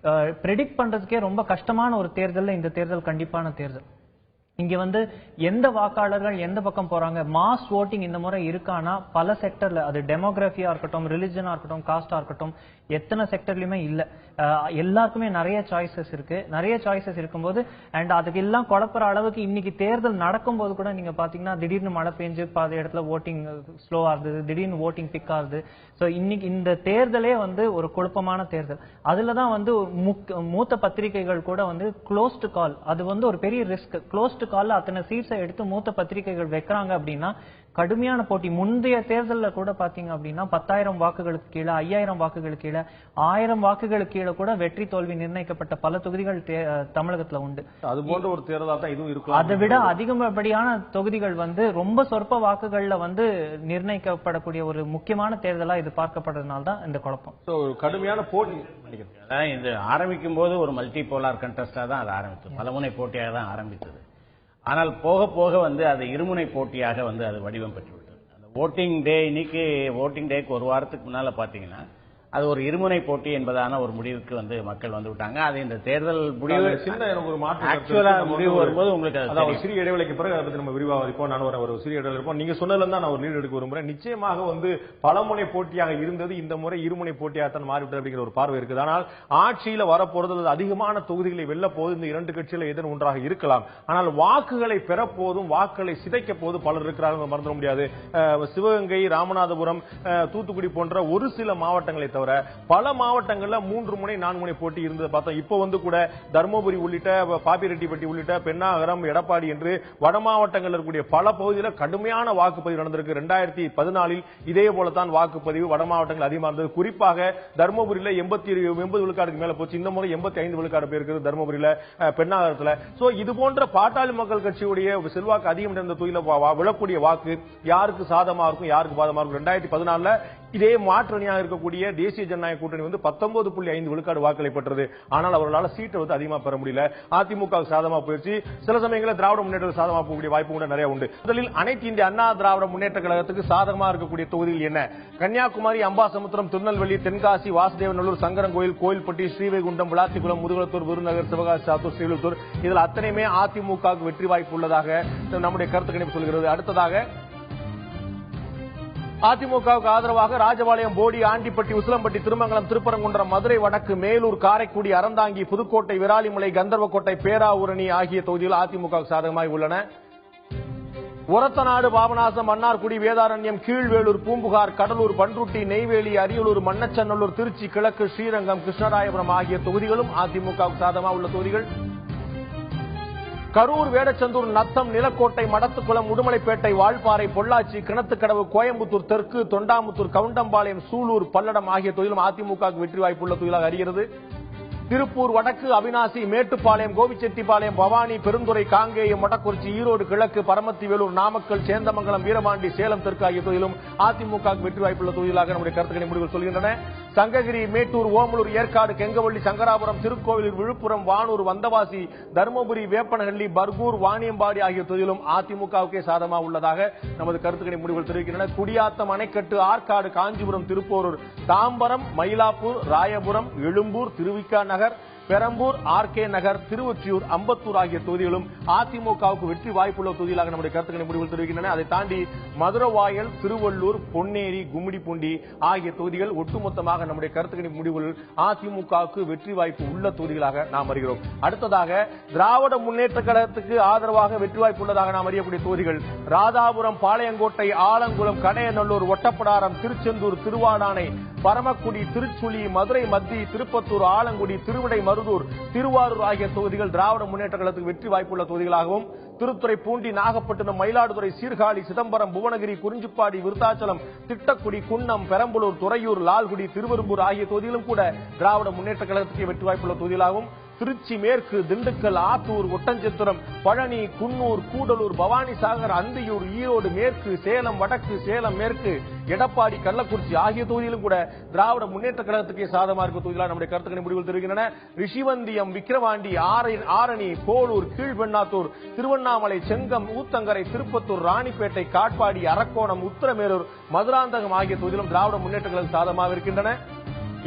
பிரெடிக்ட் பண்றதுக்கே ரொம்ப கஷ்டமான ஒரு தேர்தல்ல இந்த தேர்தல் கண்டிப்பான தேர்தல். இங்க வந்து எந்த வாக்காளர்கள் எந்த பக்கம் போறாங்க, மாஸ் ஓட்டிங் இந்த முறை இருக்கானா பல செக்டர்ல, அது டெமோகிராஃபியா இருக்கட்டும், ரிலிஜனா இருக்கட்டும், காஸ்டா இருக்கட்டும், எத்தனை செக்டர்லயுமே இல்ல. எல்லாருக்குமே நிறைய சாய்ஸஸ் இருக்கு. நிறைய சாய்ஸஸ் இருக்கும்போது அண்ட் அதுக்கு எல்லாம் குழப்பற அளவுக்கு இன்னைக்கு தேர்தல் நடக்கும்போது கூட நீங்க பாத்தீங்கன்னா திடீர்னு மழை பெஞ்சு பாதி இடத்துல ஓட்டிங் ஸ்லோவா இருந்தது, திடீர்னு ஓட்டிங் பிக் ஆகுது. சோ இன்னைக்கு இந்த தேர்தலே வந்து ஒரு குழப்பமான தேர்தல். அதுலதான் வந்து மூத்த பத்திரிகைகள் கூட வந்து க்ளோஸ்டு கால், அது வந்து ஒரு பெரிய ரிஸ்க். க்ளோஸ்டு கால்ல அத்தனை சீட்ஸை எடுத்து மூத்த பத்திரிகைகள் வைக்கிறாங்க அப்படின்னா கடுமையான போட்டி. முந்தைய தேர்தலில் கூட பாத்தீங்க அப்படின்னா 10,000 வாக்குகளுக்கு கீழே, 5,000 வாக்குகளுக்கு கீழே, 1000 வாக்குகளுக்கு கீழே கூட வெற்றி தோல்வி நிர்ணயிக்கப்பட்ட பல தொகுதிகள் தமிழகத்துல உண்டு. அது போன்ற ஒரு தேர்தலா தான் இதுவும் இருக்கும். அதை விட அதிகப்படியான தொகுதிகள் வந்து ரொம்ப சொற்ப வாக்குகள்ல வந்து நிர்ணயிக்கப்படக்கூடிய ஒரு முக்கியமான தேர்தலா இது பார்க்கப்படுறதுனால தான் இந்த குழப்பம். கடுமையான போட்டி. இது ஆரம்பிக்கும் போது ஒரு மல்டி போலார் கண்டெஸ்டா தான் அது ஆரம்பித்தது, பலமுனை போட்டியாக தான் ஆரம்பித்தது. ஆனால் போக போக வந்து அது இருமுனை போட்டியாக வந்து அது வடிவம் பெற்றுவிட்டது. அந்த ஓட்டிங் டே, இன்னைக்கு ஓட்டிங் டேக்கு ஒரு வாரத்துக்கு முன்னால பாத்தீங்கன்னா அது ஒரு இருமுனை போட்டி என்பதான ஒரு முடிவுக்கு வந்து மக்கள் வந்து விட்டாங்க. அது இந்த தேர்தல் முடிவு சின்ன எனக்கு ஒரு மாற்று ஆக்சுவலா முடிவு வரும்போது உங்களுக்கு அதாவது ஒரு சிறிய இடைவெளிக்கு பிறகு அதை பத்தி நம்ம விரிவாக இருப்போம். நான் ஒரு சிறிய இடைவெளி இருப்போம். நீங்க சொன்னதுல தான் நான் ஒரு லீடு எடுக்க விரும்புறேன். நிச்சயமாக வந்து பலமுனை போட்டியாக இருந்தது இந்த முறை இருமுனை போட்டியாக தான் மாறிவிட்டது அப்படிங்கிற ஒரு பார்வை இருக்குது. ஆனால் ஆட்சியில வரப்போறது அதிகமான தொகுதிகளை வெல்ல போது இந்த இரண்டு கட்சியில எதன் ஒன்றாக இருக்கலாம். ஆனால் வாக்குகளை பெறப்போதும் வாக்குகளை சிதைக்க போது பலர் இருக்கிறார்கள், மறந்துட முடியாது. சிவகங்கை, ராமநாதபுரம், தூத்துக்குடி போன்ற ஒரு சில மாவட்டங்களை தவிர பல மாவட்டங்கள்ல 3 முனை 4 முனை போட்டி இருந்தது பார்த்தோம். இப்போ வந்து கூட தர்மபுரி உள்ளிட்ட, பாப்பிரெட்டிப்பட்டி உள்ளிட்ட, பெண்ணாகரம், எடப்பாடி என்று வட மாவட்டங்கள் இருக்கக்கூடிய பல பகுதியில் கடுமையான வாக்குப்பதிவு நடந்திருக்கு. 2014 இதே போலத்தான் வாக்குப்பதிவு வட மாவட்டங்கள் அதிகமாக இருந்தது. குறிப்பாக தர்மபுரியில 80 விழுக்காடுக்கு மேல போச்சு. இந்த முறை 85 விழுக்காடு பேர் இருக்குது தர்மபுரியில, பெண்ணாகரத்துல. சோ இது போன்ற பாட்டாளி மக்கள் கட்சியுடைய செல்வாக்கு அதிகம் இருந்த தொகுதியில் விழக்கூடிய வாக்கு யாருக்கு சாதகமா இருக்கும், யாருக்கு பாதகமா இருக்கும். 2014 இதே மாற்று அணியாக இருக்கக்கூடிய தேசிய ஜனநாயக கூட்டணி வந்து 19.5 விழுக்காடு வாக்களை பெற்றது. ஆனால் அவர்களால் சீட்டை வந்து அதிகமாக பெற முடியல. அதிமுக சாதகமா போயிடுச்சு. சில சமயங்களில் திராவிட முன்னேற்ற சாதகமா போகக்கூடிய வாய்ப்பு கூட நிறைய உண்டு. முதலில் அனைத்து இந்திய அண்ணா திராவிட முன்னேற்ற கழகத்துக்கு சாதகமா இருக்கக்கூடிய தொகுதிகள் என்ன? கன்னியாகுமரி, அம்பாசமுத்திரம், திருநெல்வேலி, தென்காசி, வாசுதேவநல்லூர், சங்கரன்கோயில், கோயில்பட்டி, ஸ்ரீவைகுண்டம், விளாத்திக்குளம், முதுகுளத்தூர், விருதுநகர், சிவகாசி, சாத்தூர், ஸ்ரீவில்லிபுத்தூர், இதில் அத்தனையுமே அதிமுகவுக்கு வெற்றி வாய்ப்பு உள்ளதாக நம்முடைய கருத்து கணிப்பு சொல்கிறது. அடுத்ததாக அதிமுகவுக்கு ஆதரவாக ராஜபாளையம், போடி, ஆண்டிப்பட்டி, உசிலம்பட்டி, திருமங்கலம், திருப்பரங்குன்றம், மதுரை வடக்கு, மேலூர், காரைக்குடி, அறந்தாங்கி, புதுக்கோட்டை, விராலிமலை, கந்தர்வக்கோட்டை, பேராவூரணி ஆகிய தொகுதிகள் அதிமுகவுக்கு சாதகமாக உள்ளன. ஒரத்தநாடு, பாபநாசம், மன்னார்குடி, வேதாரண்யம், கீழ்வேலூர், பூம்புகார், கடலூர், பண்ருட்டி, நெய்வேலி, அரியலூர், மண்ணச்சநல்லூர், திருச்சி கிழக்கு, ஸ்ரீரங்கம், கிருஷ்ணராயபுரம் ஆகிய தொகுதிகளும் அதிமுகவுக்கு சாதகமாக உள்ள தொகுதிகள். கரூர், வேடச்சந்தூர், நத்தம், நிலக்கோட்டை, மடத்துக்குளம், உடுமலைப்பேட்டை, வால்பாறை, பொள்ளாச்சி, கிணத்துக்கடவு, கோயம்புத்தூர் தெற்கு, தொண்டாமுத்தூர், கவுண்டம்பாளையம், சூலூர், பல்லடம் ஆகிய தொகுதிகளும் அதிமுகவுக்கு வெற்றி வாய்ப்புள்ள தொகுதிகளாக அறிகிறது. திருப்பூர் வடக்கு, அவிநாசி, மேட்டுப்பாளையம், கோபிச்செட்டிப்பாளையம், பவானி, பெருந்துறை, காங்கேயம், மொடக்குறிச்சி, ஈரோடு கிழக்கு, பரமத்தி வேலூர், நாமக்கல், சேந்தமங்கலம், வீரபாண்டி, சேலம் தெற்கு ஆகிய தொகுதியிலும் அதிமுகவுக்கு வெற்றி வாய்ப்புள்ள தொகுதிகளாக நம்முடைய கருத்துக்களை முடிவுகள் சொல்கின்றன. சங்ககிரி, மேட்டூர், ஓமலூர், ஏற்காடு, கெங்கவள்ளி, சங்கராபுரம், திருக்கோவிலூர், விழுப்புரம், வானூர், வந்தவாசி, தருமபுரி, வேப்பனஹள்ளி, பர்கூர், வாணியம்பாடி ஆகிய தொகுதியிலும் அதிமுகவுக்கே சாதகமாக உள்ளதாக நமது கருத்துக்களை முடிவுகள் தெரிவிக்கின்றன. குடியாத்தம், அணைக்கட்டு, ஆற்காடு, காஞ்சிபுரம், திருப்போரூர், தாம்பரம், மயிலாப்பூர், ராயபுரம், எழும்பூர், திருவிக்கா நகர், பெரம்பூர், ஆர்கே நகர், திருவொற்றியூர், அம்பத்தூர் ஆகிய தொகுதிகளும் அதிமுகவுக்கு வெற்றி வாய்ப்புள்ள தொகுதிகளாக நம்முடைய கருத்துக்களை முடிவுகள் தெரிவிக்கின்றன. அதை தாண்டி மதுரவாயல், திருவள்ளூர், பொன்னேரி, கும்மிடிப்பூண்டி ஆகிய தொகுதிகள் ஒட்டுமொத்தமாக நம்முடைய கருத்துக்களின் முடிவுகள் அதிமுகவுக்கு வெற்றி வாய்ப்பு உள்ள தொகுதிகளாக நாம் அறிகிறோம். அடுத்ததாக திராவிட முன்னேற்ற கழகத்துக்கு ஆதரவாக வெற்றி வாய்ப்பு உள்ளதாக நாம் அறியக்கூடிய தொகுதிகள் ராதாபுரம், பாளையங்கோட்டை, ஆலங்குளம், கடையநல்லூர், ஒட்டப்படாரம், திருச்செந்தூர், திருவாடானை, பரமக்குடி, திருச்சுழி, மதுரை மத்தி, திருப்பத்தூர், ஆலங்குடி, திருவிடை மருதூர், திருவாரூர் ஆகிய தொகுதிகள் திராவிட முன்னேற்ற கழகத்துக்கு வெற்றி வாய்ப்புள்ள தொகுதிகளாகவும், திருத்துறைப்பூண்டி, நாகப்பட்டினம், மயிலாடுதுறை, சீர்காழி, சிதம்பரம், புவனகிரி, குறிஞ்சிப்பாடி, விருத்தாச்சலம், திட்டக்குடி, குன்னம், பெரம்பலூர், துறையூர், லால்குடி, திருவெரும்பூர் ஆகிய தொகுதிகளும் கூட திராவிட முன்னேற்ற கழகத்துக்கு வெற்றி வாய்ப்புள்ள தொகுதிகளாகவும், திருச்சி மேற்கு, திண்டுக்கல், ஆத்தூர், ஒட்டஞ்சத்திரம், பழனி, குன்னூர், கூடலூர், பவானிசாகர், அந்தியூர், ஈரோடு மேற்கு, சேலம் வடக்கு, சேலம் மேற்கு, எடப்பாடி, கள்ளக்குறிச்சி ஆகிய தொகுதியிலும் கூட திராவிட முன்னேற்ற கழகத்துக்கு சாதகமாக இருக்கும் தொகுதிகளாக நம்முடைய கருத்துக்களை முடிவுகள் தெரிவிக்கின்றன. ரிஷிவந்தியம், விக்கிரவாண்டி, ஆரணி, போலூர், கீழ்வெண்ணாத்தூர், திருவண்ணாமலை, செங்கம், ஊத்தங்கரை, திருப்பத்தூர், ராணிப்பேட்டை, காட்பாடி, அரக்கோணம், உத்தரமேரூர், மதுராந்தகம் ஆகிய தொகுதியிலும் திராவிட முன்னேற்ற கழகம் சாதகமாக இருக்கின்றன.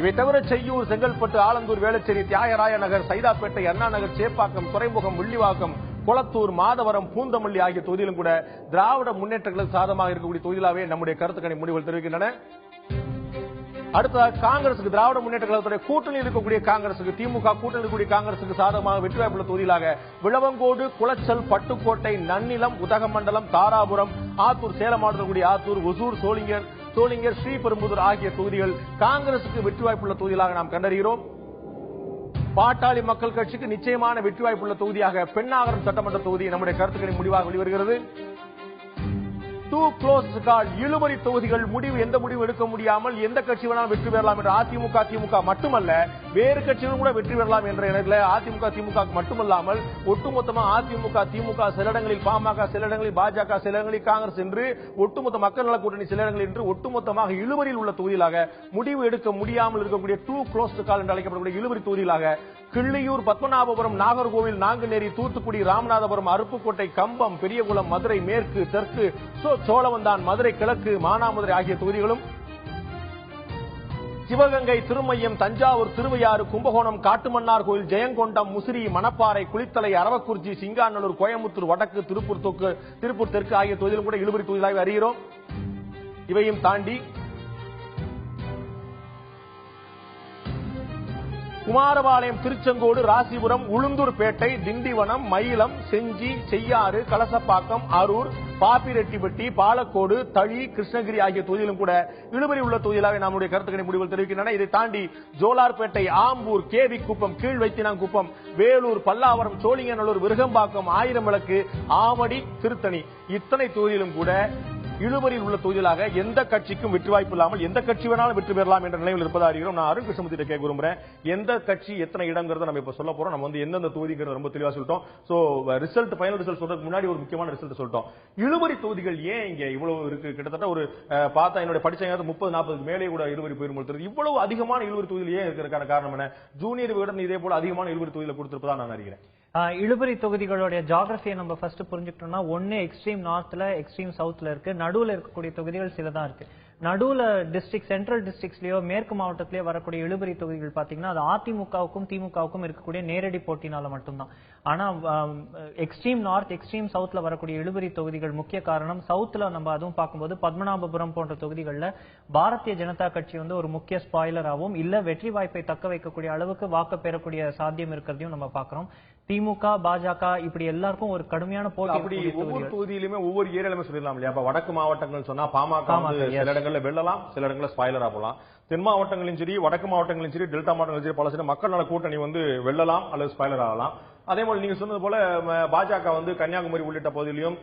இவை தவிர செய்யூர், செங்கல்பட்டு, ஆலந்தூர், வேளச்சேரி, தியாகராய நகர், சைதாப்பேட்டை, அண்ணா நகர், சேப்பாக்கம், துறைமுகம், வில்லிவாக்கம், கொளத்தூர், மாதவரம், பூந்தமல்லி ஆகிய தொகுதியிலும் கூட திராவிட முன்னேற்றங்களுக்கு சாதகமாக இருக்கக்கூடிய தொகுதிகளாகவே நம்முடைய கருத்துக்களை முடிவுகள் தெரிவிக்கின்றன. அடுத்ததாக காங்கிரசுக்கு, திராவிட முன்னேற்ற கழகத்துடைய கூட்டணியில் இருக்கக்கூடிய காங்கிரசுக்கு, திமுக கூட்டணியில் இருக்கக்கூடிய காங்கிரசுக்கு சாதகமாக வெற்றி வாய்ப்புள்ள தொகுதிகளாக விளவங்கோடு, குளச்சல், பட்டுக்கோட்டை, நன்னிலம், உதகமண்டலம், தாராபுரம், ஆத்தூர், சேலம் மாவட்டத்தில் ஆத்தூர், ஒசூர், சோளிங்கர், ஸ்ரீபெரும்புதூர் ஆகிய தொகுதிகள் காங்கிரசுக்கு வெற்றி வாய்ப்புள்ள தொகுதிகளாக நாம் கண்டறிகிறோம். பாட்டாளி மக்கள் கட்சிக்கு நிச்சயமான வெற்றி வாய்ப்புள்ள தொகுதியாக பெண்ணாகரம் சட்டமன்ற தொகுதி நம்முடைய கருத்துக்களின் முடிவாக வெளிவருகிறது. இழுபறி தொகுதிகள் எந்த முடிவு எடுக்க முடியாமல் எந்த கட்சி வேணாலும் வெற்றி பெறலாம் என்ற அதிமுக மட்டுமல்ல, வேறு கட்சிகளும் கூட வெற்றி பெறலாம் என்ற இடத்துல அதிமுக மட்டுமல்லாமல் ஒட்டுமொத்தமாக அதிமுக சில இடங்களில், பாமக சில இடங்களில், பாஜக சில இடங்களில், காங்கிரஸ் என்று ஒட்டுமொத்த மக்கள் நல கூட்டணி சில இடங்களில் என்று ஒட்டுமொத்தமாக இழுபறியில் உள்ள தொகுதிகளாக, முடிவு எடுக்க முடியாமல் இருக்கக்கூடிய என்று அழைக்கப்படக்கூடிய இழுபறி தொகுதிகளாக கிள்ளியூர், பத்மநாபபுரம், நாகர்கோவில், நாங்குநேரி, தூத்துக்குடி, ராமநாதபுரம், அருப்புக்கோட்டை, கம்பம், பெரியகுளம், மதுரை மேற்கு, தெற்கு, சோழவந்தான், மதுரை கிழக்கு, மானாமதுரை ஆகிய தொகுதிகளும், சிவகங்கை, திருமையம், தஞ்சாவூர், திருவையாறு, கும்பகோணம், காட்டுமன்னார் கோயில், ஜெயங்கொண்டம், முசிறி, மணப்பாறை, குளித்தலை, அரவக்குறிச்சி, சிங்காநல்லூர், கோயம்புத்தூர் வடக்கு, திருப்பூர் தெற்கு ஆகிய தொகுதிகளும் கூட இழுபறி தொகுதிகளாக அறிகிறோம். இவையும் தாண்டி குமாரபாளையம், திருச்செங்கோடு, ராசிபுரம், உளுந்தூர்பேட்டை, திண்டிவனம், மயிலம், செஞ்சி, செய்யாறு, கலசப்பாக்கம், அரூர், பாப்பிரெட்டிப்பட்டி, பாலக்கோடு, தளி, கிருஷ்ணகிரி ஆகிய தொகுதியிலும் கூட இழுபறி உள்ள தொகுதிகளாக நம்முடைய கருத்துக்களை முடிவுகள் தெரிவிக்கின்றன. இதை தாண்டி ஜோலார்பேட்டை, ஆம்பூர், கேவிக்குப்பம், கீழ்வைத்தினாங்குப்பம், வேலூர், பல்லாவரம், சோழிங்கநல்லூர், விருகம்பாக்கம், ஆயிரம்விளக்கு, ஆவடி, திருத்தணி இத்தனை தொகுதியிலும் கூட இழுபறியில் உள்ள தொகுதிகளாக எந்த கட்சிக்கும் வெற்றி வாய்ப்பு இல்லாமல் எந்த கட்சி வேணாலும் வெற்றி பெறலாம் என்ற நிலையில் இருப்பதாக அறிகிறோம். நான் அருண் கிருஷ்ணமூர்த்தி கேட்க விரும்புறேன், எந்த கட்சி எத்தனை இடங்கிறத நம்ம இப்ப சொல்ல போறோம். நம்ம எந்தெந்த தொகுதிங்கிறத ரொம்ப தெளிவா சொல்லிட்டோம். சோ ரிசல்ட், ஃபைனல் ரிசல்ட் சொல்றதுக்கு முன்னாடி ஒரு முக்கியமான ரிசல்ட் சொல்லிட்டோம். இழுபறி தொகுதிகள் ஏன் இங்க இவ்வளவு இருக்கு? கிட்டத்தட்ட ஒரு பார்த்தா என்னுடைய படிச்ச 30-40 மேலே கூட இழுபறி போயிருந்தது. இவ்வளவு அதிகமான இழுபறி தொகுதியில் ஏன் இருக்கிறதுக்கான காரணம் என்ன? ஜூனியர் விகடன் இதே போல அதிகமான இழுபறி தொகுதியில் கொடுத்திருப்பதா நான் அறிகிறேன். இழுபறி தொகுதிகளுடைய ஜியோகிராஃபியை நம்ம ஃபர்ஸ்ட் புரிஞ்சுக்கிட்டோம்னா, ஒன்னு எக்ஸ்ட்ரீம் நார்த்ல, எக்ஸ்ட்ரீம் சவுத்ல இருக்கு. நடுவுல இருக்கக்கூடிய தொகுதிகள் சிலதான் இருக்கு. நடுவுல டிஸ்ட்ரிக்ட், சென்ட்ரல் டிஸ்ட்ரிக்ட்லயோ மேற்கு மாவட்டத்திலேயோ வரக்கூடிய இழுபறி தொகுதிகள் பாத்தீங்கன்னா அது அதிமுகவுக்கும் திமுகவுக்கும் இருக்கக்கூடிய நேரடி போட்டினால மட்டும்தான். ஆனா எக்ஸ்ட்ரீம் நார்த், எக்ஸ்ட்ரீம் சவுத்ல வரக்கூடிய இழுபறி தொகுதிகள் முக்கிய காரணம், சவுத்ல நம்ம அதுவும் பார்க்கும்போது பத்மநாபபுரம் போன்ற தொகுதிகளில் பாரதிய ஜனதா கட்சி ஒரு முக்கிய ஸ்பாயிலராகவும் இல்ல வெற்றி வாய்ப்பை தக்க வைக்கக்கூடிய அளவுக்கு வாக்கு பெறக்கூடிய சாத்தியம் இருக்கிறதையும் நம்ம பாக்குறோம். திமுக, பாஜக இப்படி எல்லாருக்கும் ஒரு கடுமையான போட்டி. அப்படி ஒவ்வொரு தொகுதியிலுமே ஒவ்வொரு ஏரியாலுமே சொல்லிடலாம் இல்லையா? வடக்கு மாவட்டங்கள் சொன்னா பாமக சில இடங்கள்ல வெல்லலாம், சில இடங்கள்ல ஸ்பாயிலரா போலாம். தென் மாவட்டங்களும் சரி, வடக்கு மாவட்டங்களும் சரி, டெல்டா மாவட்டங்களும் சரி, பல சில மக்கள் நல கூட்டணி வெல்லலாம் அல்லது ஸ்பாயிலர் ஆகலாம். அதே போல நீங்க சொன்னது போல பாஜக கன்னியாகுமரி உள்ளிட்ட பகுதியிலும்,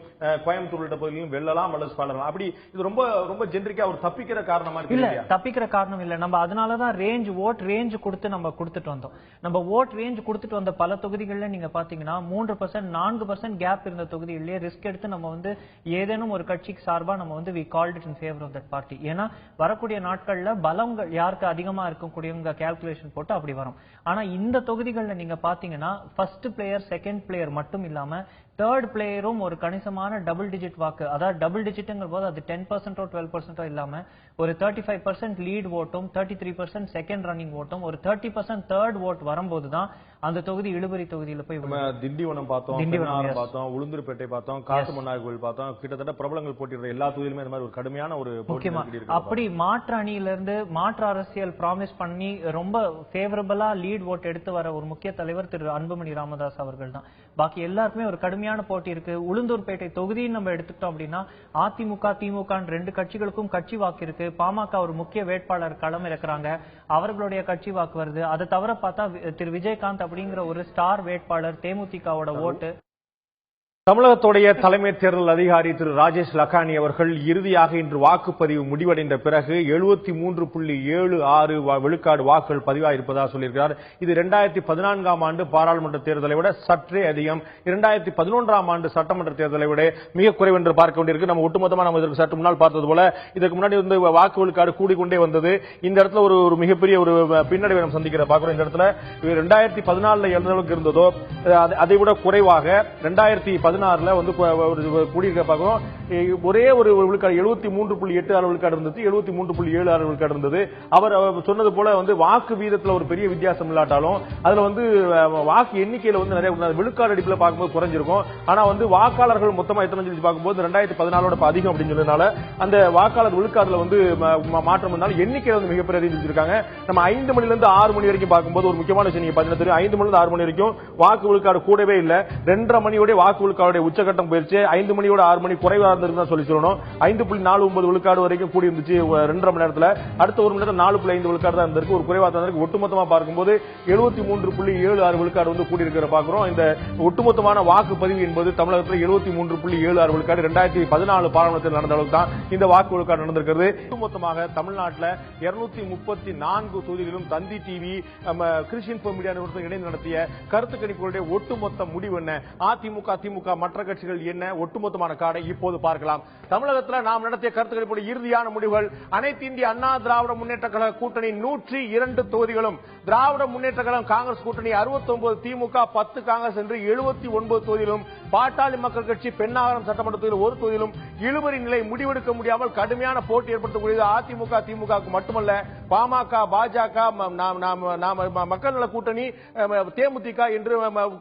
கோயம்புத்தூர் உள்ளிட்ட பகுதியிலும் வெல்லலாம் அல்லது ஸ்பாயிலர். அப்படி இது ரொம்ப ரொம்ப ஜென்ரிக்கா ஒரு தப்பிக்கிற காரணமா இருக்கு. இல்ல, தப்பிக்கிற காரணம் இல்ல. நம்ம அதனாலதான் ஓட் ரேஞ்ச் கொடுத்து நம்ம கொடுத்துட்டு வந்தோம். நம்ம ஓட் ரேஞ்ச் கொடுத்துட்டு வந்த பல தொகுதிகளில் நீங்க பாத்தீங்கன்னா 3%, 4% கேப் இருந்த தொகுதிகளிலேயே ரிஸ்க் எடுத்து நம்ம ஏதேனும் ஒரு கட்சிக்கு சார்பா நம்ம we called it in favor of that party. ஏன்னா வரக்கூடிய நாட்கள்ல பலங்கள் யாருக்கு அதிகமா இருக்கக்கூடியவங்க கால்குலேஷன் போட்டு அப்படி வரும். ஆனா இந்த தொகுதிகளில் நீங்க பாத்தீங்கன்னா ஃபர்ஸ்ட் பிளேயர், செகண்ட் பிளேயர் மட்டும் இல்லாம தேர்ட் பிளேயரும் ஒரு கணிசமான டபுள் டிஜிட் வாக்கு, அதாவது டபுள் டிஜிட்ங்கிற போது அது 10% 12% இல்லாம ஒரு 35% லீட் ஓட்டும் 33% செகண்ட் ரன்னிங் ஓட்டும் ஒரு 30% தேர்ட் ஓட் வரும்போதுதான் அந்த தொகுதி இழுபறி தொகுதியில போய் திண்டிவனம் பார்த்தோம், உளுந்தூர்பேட்டை பார்த்தோம், காட்டுமன்னார் கோயில் பார்த்தோம். கிட்டத்தட்ட பிரபலங்கள் போட்டியிடுற எல்லா தொகுதியிலுமே இந்த மாதிரி ஒரு கடுமையான ஒரு முக்கியமா அப்படி மாற்று அணியில இருந்து மாற்று அரசியல் ப்ராமிஸ் பண்ணி ரொம்ப ஃபேவரபிளா லீட் ஓட் எடுத்து வர ஒரு முக்கிய தலைவர் திரு அன்புமணி ராமதாஸ் அவர்கள் தான். பாக்கி எல்லாருக்குமே ஒரு கடுமையான போட்டி இருக்கு. உளுந்தூர்பேட்டை தொகுதின்னு நம்ம எடுத்துக்கிட்டோம் அப்படின்னா அதிமுக திமுக ரெண்டு கட்சிகளுக்கும் கட்சி வாக்கு இருக்கு. பாமக ஒரு முக்கிய வேட்பாளர் களம் இறக்குறாங்க, அவர்களுடைய கட்சி வாக்கு வருது. அதை தவிர பார்த்தா திரு விஜயகாந்த் அப்படிங்கிற ஒரு ஸ்டார் வேட்பாளர் தேமுதிகவோட ஓட்டு. தமிழகத்துடைய தலைமை தேர்தல் அதிகாரி திரு ராஜேஷ் லக்கானி அவர்கள் இறுதியாக இன்று வாக்குப்பதிவு முடிவடைந்த பிறகு 73.76 விழுக்காடு வாக்குகள் பதிவாயிருப்பதாக சொல்லியிருக்கிறார். இது 2014ஆம் ஆண்டு பாராளுமன்ற தேர்தலை விட சற்றே அதிகம், 2011ஆம் ஆண்டு சட்டமன்ற தேர்தலை விட மிக குறைவு என்று பார்க்க வேண்டியிருக்கு. நம்ம ஒட்டுமொத்தமா நம்ம இதற்கு சற்று முன்னால் பார்த்தது போல இதற்கு முன்னாடி வந்து வாக்கு விழுக்காடு கூடிக்கொண்டே வந்தது. இந்த இடத்துல ஒரு மிகப்பெரிய ஒரு பின்னடைவை நம்ம சந்திக்கிற பார்க்கிறோம். இந்த இடத்துல 2014 எந்த அளவுக்கு இருந்ததோ அதை விட குறைவாக 2014 வந்து கூடியிருக்க பார்க்கிறோம். ஒரே ஒரு விழுக்காடு 73.86 விழுக்காடு இருந்தது, 73.76 விழுக்காடு இருந்தது. அவர் சொன்னது போல வந்து வாக்கு வீதத்தில் ஒரு பெரிய வித்தியாசம் இல்லாட்டாலும் அதுல வந்து வாக்கு எண்ணிக்கையில வந்து நிறைய விழுக்காடு அடிப்பில் பார்க்கும்போது குறைஞ்சிருக்கும். ஆனா வந்து வாக்காளர்கள் மொத்தமா எத்தனை சொல்லி பார்க்கும்போது 2014 அதிகம் அப்படின்னு சொன்னதுனால அந்த வாக்காளர் விழுக்காடுல வந்து மாற்றம் இருந்தாலும் எண்ணிக்கையில வந்து மிகப்பெரிய அறிவிச்சிருக்காங்க. நம்ம 5 மணில இருந்து 6 மணி வரைக்கும் பார்க்கும்போது ஒரு முக்கியமான விஷயம் நீங்க பார்த்தீங்கன்னா 5 மணில இருந்து 6 மணி வரைக்கும் வாக்கு விழுக்காடு கூடவே இல்ல. 2.5 மணியோட வாக்கு விழுக்காடு உச்சகட்டம் போயிருச்சு. 5 மணியோட 6 மணி குறைவா இருந்திருக்குன்னு சொல்லி சொல்லணும். 5.49 விழுக்காடு வரைக்கும் கூடி இருந்துச்சு 2.5 மணி நேரத்துல. அடுத்த ஒரு மணி நேரம் 4.5 விழுக்காடு தான் இருந்திருக்கு, ஒரு குறைவா தான் இருக்கு. ஒட்டுமொத்தமா பார்க்கும்போது 73.76 விழுக்காடு வந்து கூடி இருக்கிற பார்க்கிறோம். இந்த ஒட்டுமொத்தமான வாக்குப்பதிவு என்பது தமிழகத்தில் 73.76 விழுக்காடு 2014 பாராளுமன்றத்தில் நடந்த அளவுக்கு தான் இந்த வாக்கு விழுக்காடு நடந்திருக்கிறது. ஒட்டுமொத்தமாக தமிழ்நாட்டில் 234 தொகுதிகளிலும் தந்தி டிவி கிறிஸ்டியன் மீடியா நிறுவனத்துடன் இணைந்து நடத்திய கருத்து கணிப்புகளுடைய ஒட்டுமொத்த முடிவு என்ன, அதிமுக திமுக மற்ற கட்சிகள் என்ன, ஒட்டுமொத்தமான காடை இப்போது பார்க்கலாம். தமிழகத்தில் நாம் நடத்திய கருத்து கணிப்பு இறுதியான முடிவுகள். அனைத்து இந்திய அண்ணா திராவிட முன்னேற்ற கழக கூட்டணி 102 தொகுதிகளும், திராவிட முன்னேற்ற கழகம் காங்கிரஸ் கூட்டணி 69, திமுக 10, காங்கிரஸ் என்று 79 தொகுதியிலும், பாட்டாளி மக்கள் கட்சி பெண்ணாகரம் சட்டமன்ற தொகுதியில் ஒரு தொகுதியிலும் இழுபறி நிலை முடிவெடுக்க முடியாமல் கடுமையான போட்டி ஏற்படுத்தக்கூடியது அதிமுக திமுக மட்டுமல்ல, பாமக பாஜக மக்கள் நல கூட்டணி தேமுதிக என்று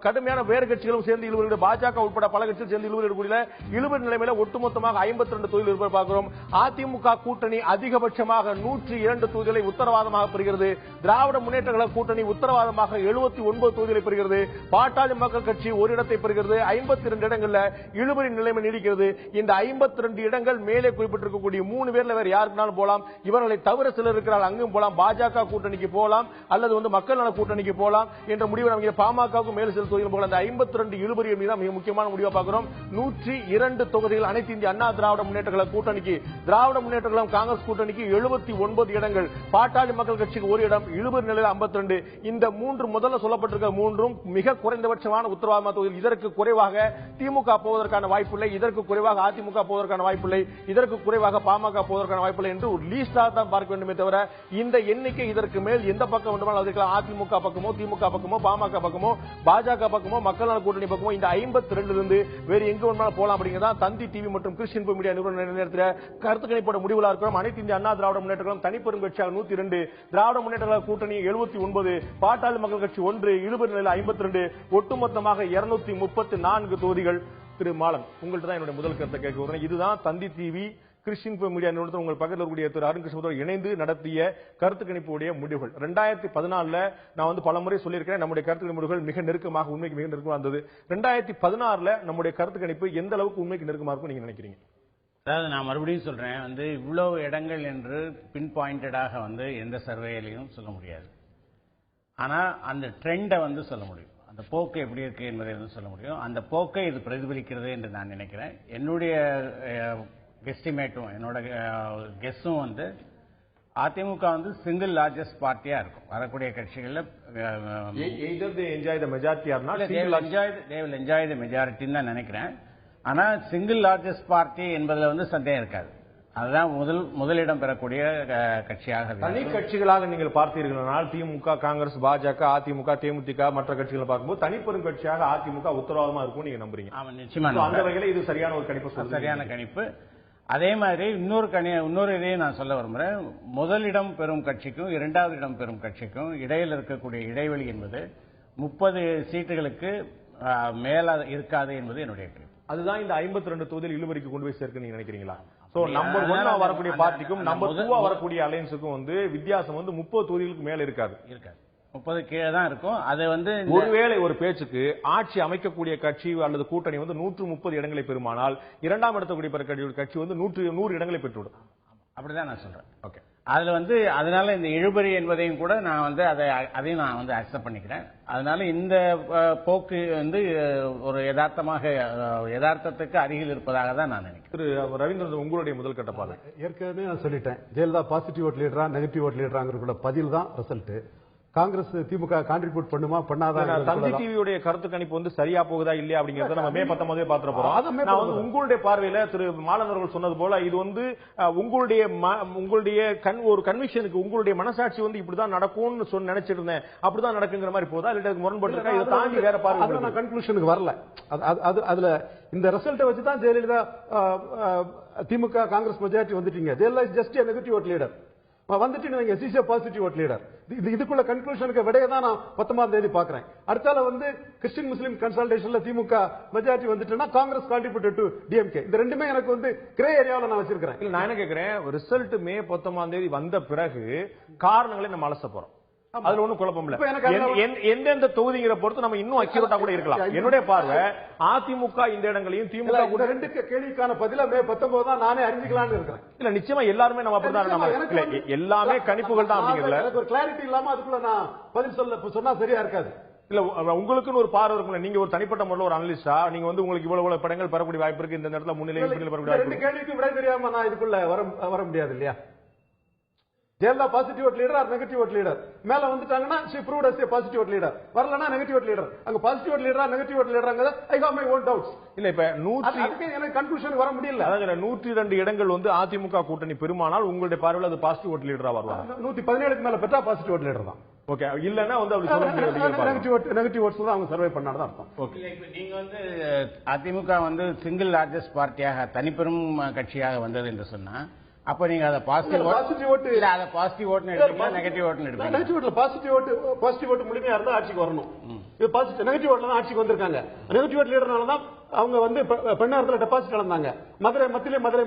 கடுமையான வேறு கட்சிகளும் சேர்ந்து இழுபறி, பாஜக உட்பட பல கட்சிகள் சேர்ந்து இழுபறி நிலைமையில ஒட்டுமொத்தமாக 52 தொகுதிகள் இருப்பதை பார்க்கிறோம். அதிமுக கூட்டணி அதிகபட்சமாக 102 தொகுதிகளை உத்தரவாதமாக பெறுகிறது. திராவிட முன்னேற்ற கழக கூட்டணி உத்தரவாதமாக 79 தொகுதிகளை பெறுகிறது. பாட்டாளி மக்கள் கட்சி ஒரு இடத்தை பெறுகிறது. 52 இடங்கள்ல இழுபறி நிலைமை நீடிக்கிறது. இந்த 52 இடங்கள் மேலே குறிப்பிட்டிருக்கக்கூடிய 3 பேர்ல வேற யாருக்குனாலும் போலாம். இவர்களை தவிர சிலர் இருக்கிறார்கள், அங்கும் போலாம். பாஜக கூட்டணிக்கு போலாம் அல்லது வந்து மக்கள் நல கூட்டணிக்கு போலாம் என்ற முடிவு நமக்கு பாமகவுக்கு மேலும் சில தொகுதிகள் போகலாம். அந்த 52 இழுபறி மீது மிக முக்கியமான முடிவை பார்க்கிறோம். 102 தொகுதிகள் அனைத்து இந்திய அண்ணா திராவிட முன்னேற்ற கழக கூட்டணிக்கு, திராவிட முன்னேற்ற கழகம் காங்கிரஸ் கூட்டணிக்கு 79 இடங்கள், பாட்டாளி மக்கள் கட்சிக்கு ஒரு இடம், இழுபறி நிலையில் 52. இந்த 3 முதல்ல சொல்லப்பட்டிருக்க 3ம் மிக குறைந்தபட்சமான உத்தரவாதமான தொகுதிகள். இதற்கு குறைவாக திமுக போவதற்கான வாய்ப்பில்லை, இதற்கு குறைவாக அதிமுக போவதற்கான வாய்ப்பில்லை, இதற்கு குறைவாக பாமக போவதற்கான வாய்ப்பில்லை என்று ஒரு லீஸ்டாக தான் பார்க்க வேண்டுமே தவிர இந்த எண்ணிக்கை இதற்கு மேல் எந்த பக்கம் வேண்டுமானாலும் இருக்கலாம். அதிமுக பக்கமோ திமுக பக்கமோ பாமக பக்கமோ பாஜக பக்கமோ மக்கள் நல கூட்டணி பக்கமோ இந்த 52 இருந்து வேறு எங்க வேணுமானாலும் போலாம் அப்படிங்கிறதா தந்தி டிவி மற்றும் கிறிஸ்டியன் மீடியா நிறுவனம் நேரத்தில் கருத்து கணிப்போட முடிவுகளா இருக்கிறோம். அனைத்து இந்திய அண்ணா திராவிட முன்னேற்ற கழகம் தனிப்பெரும் கட்சியாக 102, திராவிட முன்னேற்ற கழக கூட்டணி 79, பாட்டாளி மக்கள் கட்சி 1, இழுபறி நிலையில் 52, ஒட்டுமொத்தமாக 234 தொகுதிகள். திரு மாலன், உங்கள்கிட்ட தான் என்னுடைய முதல் கருத்தை கேட்க விடுறேன். இதுதான் தந்தி டிவி கிறிஸ்டியன் மீடியா நிறுவனத்தில் உங்கள் பக்கத்தில் இருக்கக்கூடிய திரு அருண் கிருஷ்ணன் இணைந்து நடத்திய கருத்து கணிப்புடைய முடிவுகள். 2014 நான் வந்து பல முறை சொல்லியிருக்கிறேன், நம்முடைய கருத்து கணிப்பு முடிவுகள் மிக நெருக்கமாக, உண்மைக்கு மிக நெருக்கமாக இருந்தது. 2016 நம்முடைய கருத்து கணிப்பு எந்த அளவுக்கு உண்மைக்கு நெருக்கமாக இருக்கும் நீங்க நினைக்கிறீங்க? அதாவது நான் மறுபடியும் சொல்றேன், வந்து இவ்வளவு இடங்கள் என்று பின் பாயிண்டடாக வந்து எந்த சர்வேலையும் சொல்ல முடியாது. ஆனா அந்த ட்ரெண்டை வந்து சொல்ல முடியும், அந்த போக்கு எப்படி இருக்கு என்பதை வந்து சொல்ல முடியும். அந்த போக்கை இது பிரதிபலிக்கிறது என்று நான் நினைக்கிறேன். என்னுடைய கெஸ்டிமேட்டும் என்னோட கெஸ்ஸும் வந்து அதிமுக வந்து சிங்கிள் லார்ஜஸ்ட் பார்ட்டியா இருக்கும் வரக்கூடிய கட்சிகள்ல. என்ஜாய் தி மெஜாரிட்டின்னு தான் நினைக்கிறேன். ஆனா சிங்கிள் லார்ஜஸ்ட் பார்ட்டி என்பதுல வந்து சந்தேகம் இருக்காது. அதுதான் முதலிடம் பெறக்கூடிய கட்சியாக. தனி கட்சிகளாக நீங்கள் பார்த்தீர்களானால் திமுக காங்கிரஸ் பாஜக அதிமுக தேமுதிக மற்ற கட்சிகளை பார்க்கும்போது தனிப்பெரும் கட்சியாக அதிமுக உத்தரவாதமா இருக்கும் நீங்க நம்புறீங்க? ஆமா, நிச்சயமா. அந்த வகையில் இது சரியான ஒரு கணிப்பு, சரியான கணிப்பு. அதே மாதிரி இன்னொரு இதையும் நான் சொல்ல விரும்புகிறேன். முதலிடம் பெறும் கட்சிக்கும் இரண்டாவது இடம் பெறும் கட்சிக்கும் இடையில் இருக்கக்கூடிய இடைவெளி என்பது 30 சீட்டுகளுக்கு மேல இருக்காது என்பது என்னுடைய கருத்து. அதுதான் இந்த 52 தொகுதியில் இழுவரிக்கு கொண்டு போய் சேர்க்க நீங்க நினைக்கிறீங்களா? சோ நம்பர் 1 வரக்கூடிய பார்ட்டிக்கும் நம்பர் 2 வரக்கூடிய அலையன்ஸுக்கும் வந்து வித்தியாசம் வந்து 30 தொகுதிகளுக்கு மேல இருக்காது. 30 கீழே தான் இருக்கும். அது வந்து ஒருவேளை ஒரு பேச்சுக்கு ஆட்சி அமைக்கக்கூடிய கட்சி அல்லது கூட்டணி வந்து 130 இடங்களை பெறுமானால் இரண்டாம் இடத்துக்கூடிய கட்சி வந்து 100 இடங்களை பெற்றுவிடும். அப்படிதான் நான் சொல்றேன். ஓகே, அதுல வந்து அதனால இந்த இழுபறி என்பதையும் கூட நான் வந்து அதையும் நான் வந்து அக்செப்ட் பண்ணிக்கிறேன். அதனால இந்த போக்கு வந்து ஒரு யதார்த்தத்துக்கு அருகில் இருப்பதாக தான் நான் நினைக்கிறேன். திரு ரவீந்திரன், உங்களுடைய முதல் கட்ட பார்வை. ஏற்கனவே நான் சொல்லிட்டேன், ஜெயலலிதா பாசிட்டிவ் ஓட் லீடரா நெகட்டிவ் ஓட் லீடராங்கிற பதில் தான் ரிசல்ட். காங்கிரஸ் திமுக கான்ட்ரிபியூட் பண்ணுமா பண்ணாதா? தந்தி டிவியுடைய கருத்து கணிப்பு வந்து சரியா போகுதா இல்லையா அப்படிங்கறத நம்ம மே 19 பாத்துற போறோம். நான் வந்து உங்களுடைய பார்வையில திரு மாலன் அவர்கள் சொன்னது போல இது வந்து உங்களுடைய ஒரு கன்விக்ஷனுக்கு உங்களுடைய மனசாட்சி வந்து இப்படிதான் நடக்கும்னு நினைச்சிட்டு இருந்தேன், அப்படிதான் நடக்குங்கிற மாதிரி போதா இல்ல முரண்பட்டு இருக்கா? இதை தாண்டி வேற பார்வை நான் கன்க்ளூஷனுக்கு வரல. அதுல இந்த ரிசல்ட்டை வச்சு தான் ஜெயலலிதா திமுக காங்கிரஸ் மெஜாரிட்டி வந்துட்டீங்க. Jayalalithaa just negative vote leader வந்துட்டு நீங்க பாசிட்டிவ் ஓட் லீடர். இதுக்குள்ள கன்க்ளூஷனுக்கு விடையை தான் நான் 19ஆம் தேதி பாக்குறேன். அடுத்தால வந்து கிறிஸ்டியன் முஸ்லீம் கன்சல்டேஷன்ல திமுக மெஜாரிட்டி வந்துட்டுனா காங்கிரஸ் கான்ட்ரிபியூட்டட் டு டிஎம்கே. இந்த ரெண்டுமே எனக்கு வந்து கிரே ஏரியாவில் நான் வச்சிருக்கிறேன். இல்ல, நான் என்ன கேட்கிறேன், ரிசல்ட் மே 19ஆம் தேதி வந்த பிறகு காரணங்களை நம்ம அலச போறோம். அதுல ஒண்ணும் குழப்பம் இல்ல. எந்தெந்த தொகுதிங்கிற பொறுத்து நம்ம இன்னும் அக்யூரேட்டா கூட இருக்கலாம். என்னுடைய பார்வை அதிமுக இந்த இடங்களையும் திமுக கூட ரெண்டு கேள்விக்கான பதில மே 19 தான் நானே அறிஞ்சிக்கலாம்னு இருக்கிறேன். இல்ல, நிச்சயமா எல்லாருமே நம்ம அப்படிதான், எல்லாமே கணிப்புகள் தான் அப்படிங்கறதுல எனக்கு ஒரு கிளாரிட்டி இல்லாம அதுக்குள்ள நான் பதில் சொன்னா சரியா இருக்காது. இல்ல, உங்களுக்குன்னு ஒரு பார்வை இருக்கும்ல. நீங்க ஒரு தனிப்பட்ட முறையில் ஒரு அனலிஸ்டா நீங்க வந்து உங்களுக்கு இவ்வளவு படங்கள் பெறக்கூடிய வாய்ப்பு இருக்கு, இந்த இடத்துல முன்னிலையில் பெறக்கூடிய வாய்ப்பு. ரெண்டு கேள்விக்கு விடை தெரியாம நான் இதுக்குள்ள வர முடியாது இல்லையா? Jayalalithaa positive vote leader or negative vote leader மேல வந்துட்டாங்கன்னா she proved as a positive vote leader. வரலனா நெகட்டிவ் ஓட் லீடர். அங்க பாசிட்டிவ் ஓட் லீடரா நெகட்டிவ் ஓட் லீடராங்கறது I have my own doubts. இல்ல, இப்ப அதுக்கு எனக்கு கன்க்ளூஷன் வர முடியல. அதாவது 102 இடங்கள் வந்து அதிமுக கூட்டணி பெருமானால் உங்களுடைய பார்வையில் அது பாசிட்டிவ் ஓட் லீடரா வருவாங்க. 117க்கு மேல பெற்றா பாசிட்டிவ் ஓட் லீடர் தான். ஓகே, இல்லன்னா வந்து அப்படி சொல்ல முடியாது. நெகட்டிவ் ஓட்ஸ் தான் அவங்க சர்வே பண்ணாதான் அர்த்தம். ஓகே, நீங்க வந்து அதிமுக வந்து சிங்கிள் லார்ஜஸ்ட் பார்ட்டியாக தனிப்பெரும் கட்சியாக வந்தது என்று சொன்னா அப்ப நீங்க அத பாசிட்டிவ் ஓட் இல்ல அத பாசிட்டிவ் ஓட்னு எடுப்பீங்களா நெகட்டிவ் ஓட்னு எடுப்பீங்களா? நெகட்டிவ் ஓட்ல பாசிட்டிவ் ஓட் முழுமையா இருந்தா ஆட்சிக்கு வரணும். இது பாசிட்டிவ் நெகட்டிவ் ஓட்ல தான் ஆட்சிக்கு வந்திருக்காங்க. நெகட்டிவ் ஓட் லீடர்னால தான் அவங்க வந்து பெண்ணாரத்துல டெபாசிட் இழந்தாங்க. மதுரை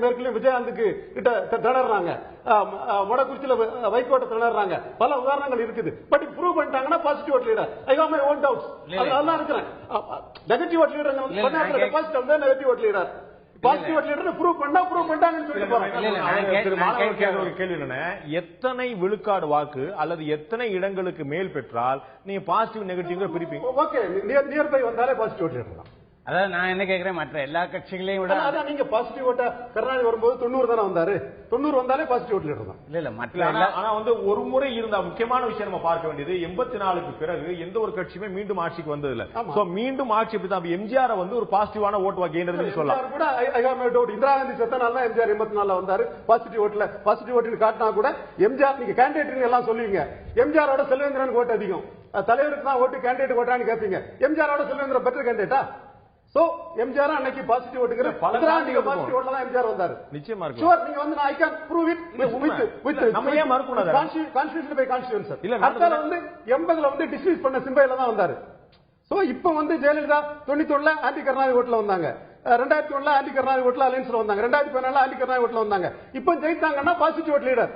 மேற்குலயும் விஜயகாந்துக்கு கிட்ட திணறாங்க, மொடக்குறிச்சியில வைகோட்ட திணறாங்க. பல உதாரணங்கள் இருக்குது. பட் ப்ரூவ் பண்ணிட்டாங்கன்னா positive vote leader. I have my own doubts. அதெல்லாம் இருக்கிறேன். நெகட்டிவ் ஓட் லீடர் பெண்ணாரத்துல டெபாசிட் வந்தா negative vote leader. Positive vote leader prove பண்ணாங்கன்னு சொல்லிட்டு போறாங்க. கேள்வி என்ன, எத்தனை விழுக்காடு வாக்கு அல்லது எத்தனை இடங்களுக்கு மேல் பெற்றால் நீங்க பாசிட்டிவ் நெகட்டிவ் பிரிப்பீங்க? ஓகே, நியர் பை வந்தாலே பாசிட்டிவ் ஓட் லீடர் தான். அதான் நான் என்ன கேட்கிறேன், மற்ற எல்லா கட்சிகளையும் விட அதான் நீங்க பாசிட்டிவ் ஓட்ட கருணாநிதி வரும்போது 90 தானே வந்தாரு. 90 வந்தாலே பாசிட்டிவ் ஓட் லீடர் தான். இல்ல மற்ற ஆனா வந்து ஒரு முறை இருந்த முக்கியமான விஷயம் நம்ம பார்க்க வேண்டியது 84க்கு பிறகு எந்த ஒரு கட்சியுமே மீண்டும் ஆட்சிக்கு வந்தது இல்ல. சோ மீண்டும் ஆட்சி இப்படிதான் எம்ஜிஆர் வந்து ஒரு பாசிட்டிவான ஓட்டு வாங்கினதுன்னு சொல்லலாம் கூட. I have my doubt. Indira Gandhi செத்தனால தான் எம்ஜிஆர் 84ல வந்தாரு. பாசிட்டிவ் ஓட்டு காட்டினா கூட எம்ஜிஆர் நீங்க கேண்டிடேட் எல்லாம் சொல்லுவீங்க. எம்ஜிஆரோட செல்வேந்திரன் ஓட்டு அதிகம், தலைவருக்கு தான் ஓட்டு கேண்டிடேட் ஓட்டான்னு கேட்பீங்க. எம்ஜிஆரோட செல்வேந்திரன் பெட்டர் கேண்டிடேட்டா? சோ எம்ஜிஆர் அன்னைக்கு பாசிட்டிவ் ஓட்டுங்கிற பாசிட்டிவ் ஓட்ல தான் எம்ஜிஆர் வந்தாரு. நிச்சயமா இருக்கு. ஷூர், நீங்க வந்து I can prove it with நம்ம ஏன் மறுக்க கூடாது? Constitution by constitution. இல்ல அத்தல வந்து 80ல வந்து டிஸ்மிஸ் பண்ண சிம்பைல தான் வந்தாரு. சோ இப்போ வந்து ஜெயலலிதா 91ல ஆன்டி கருணாநிதி ஓட்ல வந்தாங்க. 2001ல ஆன்டி கருணாநிதி ஓட்ல அலைன்ஸ்ல வந்தாங்க. 2014ல ஆன்டி கருணாநிதி ஓட்ல வந்தாங்க. இப்போ ஜெயித்தாங்கன்னா பாசிட்டிவ் ஓட் லீடர்.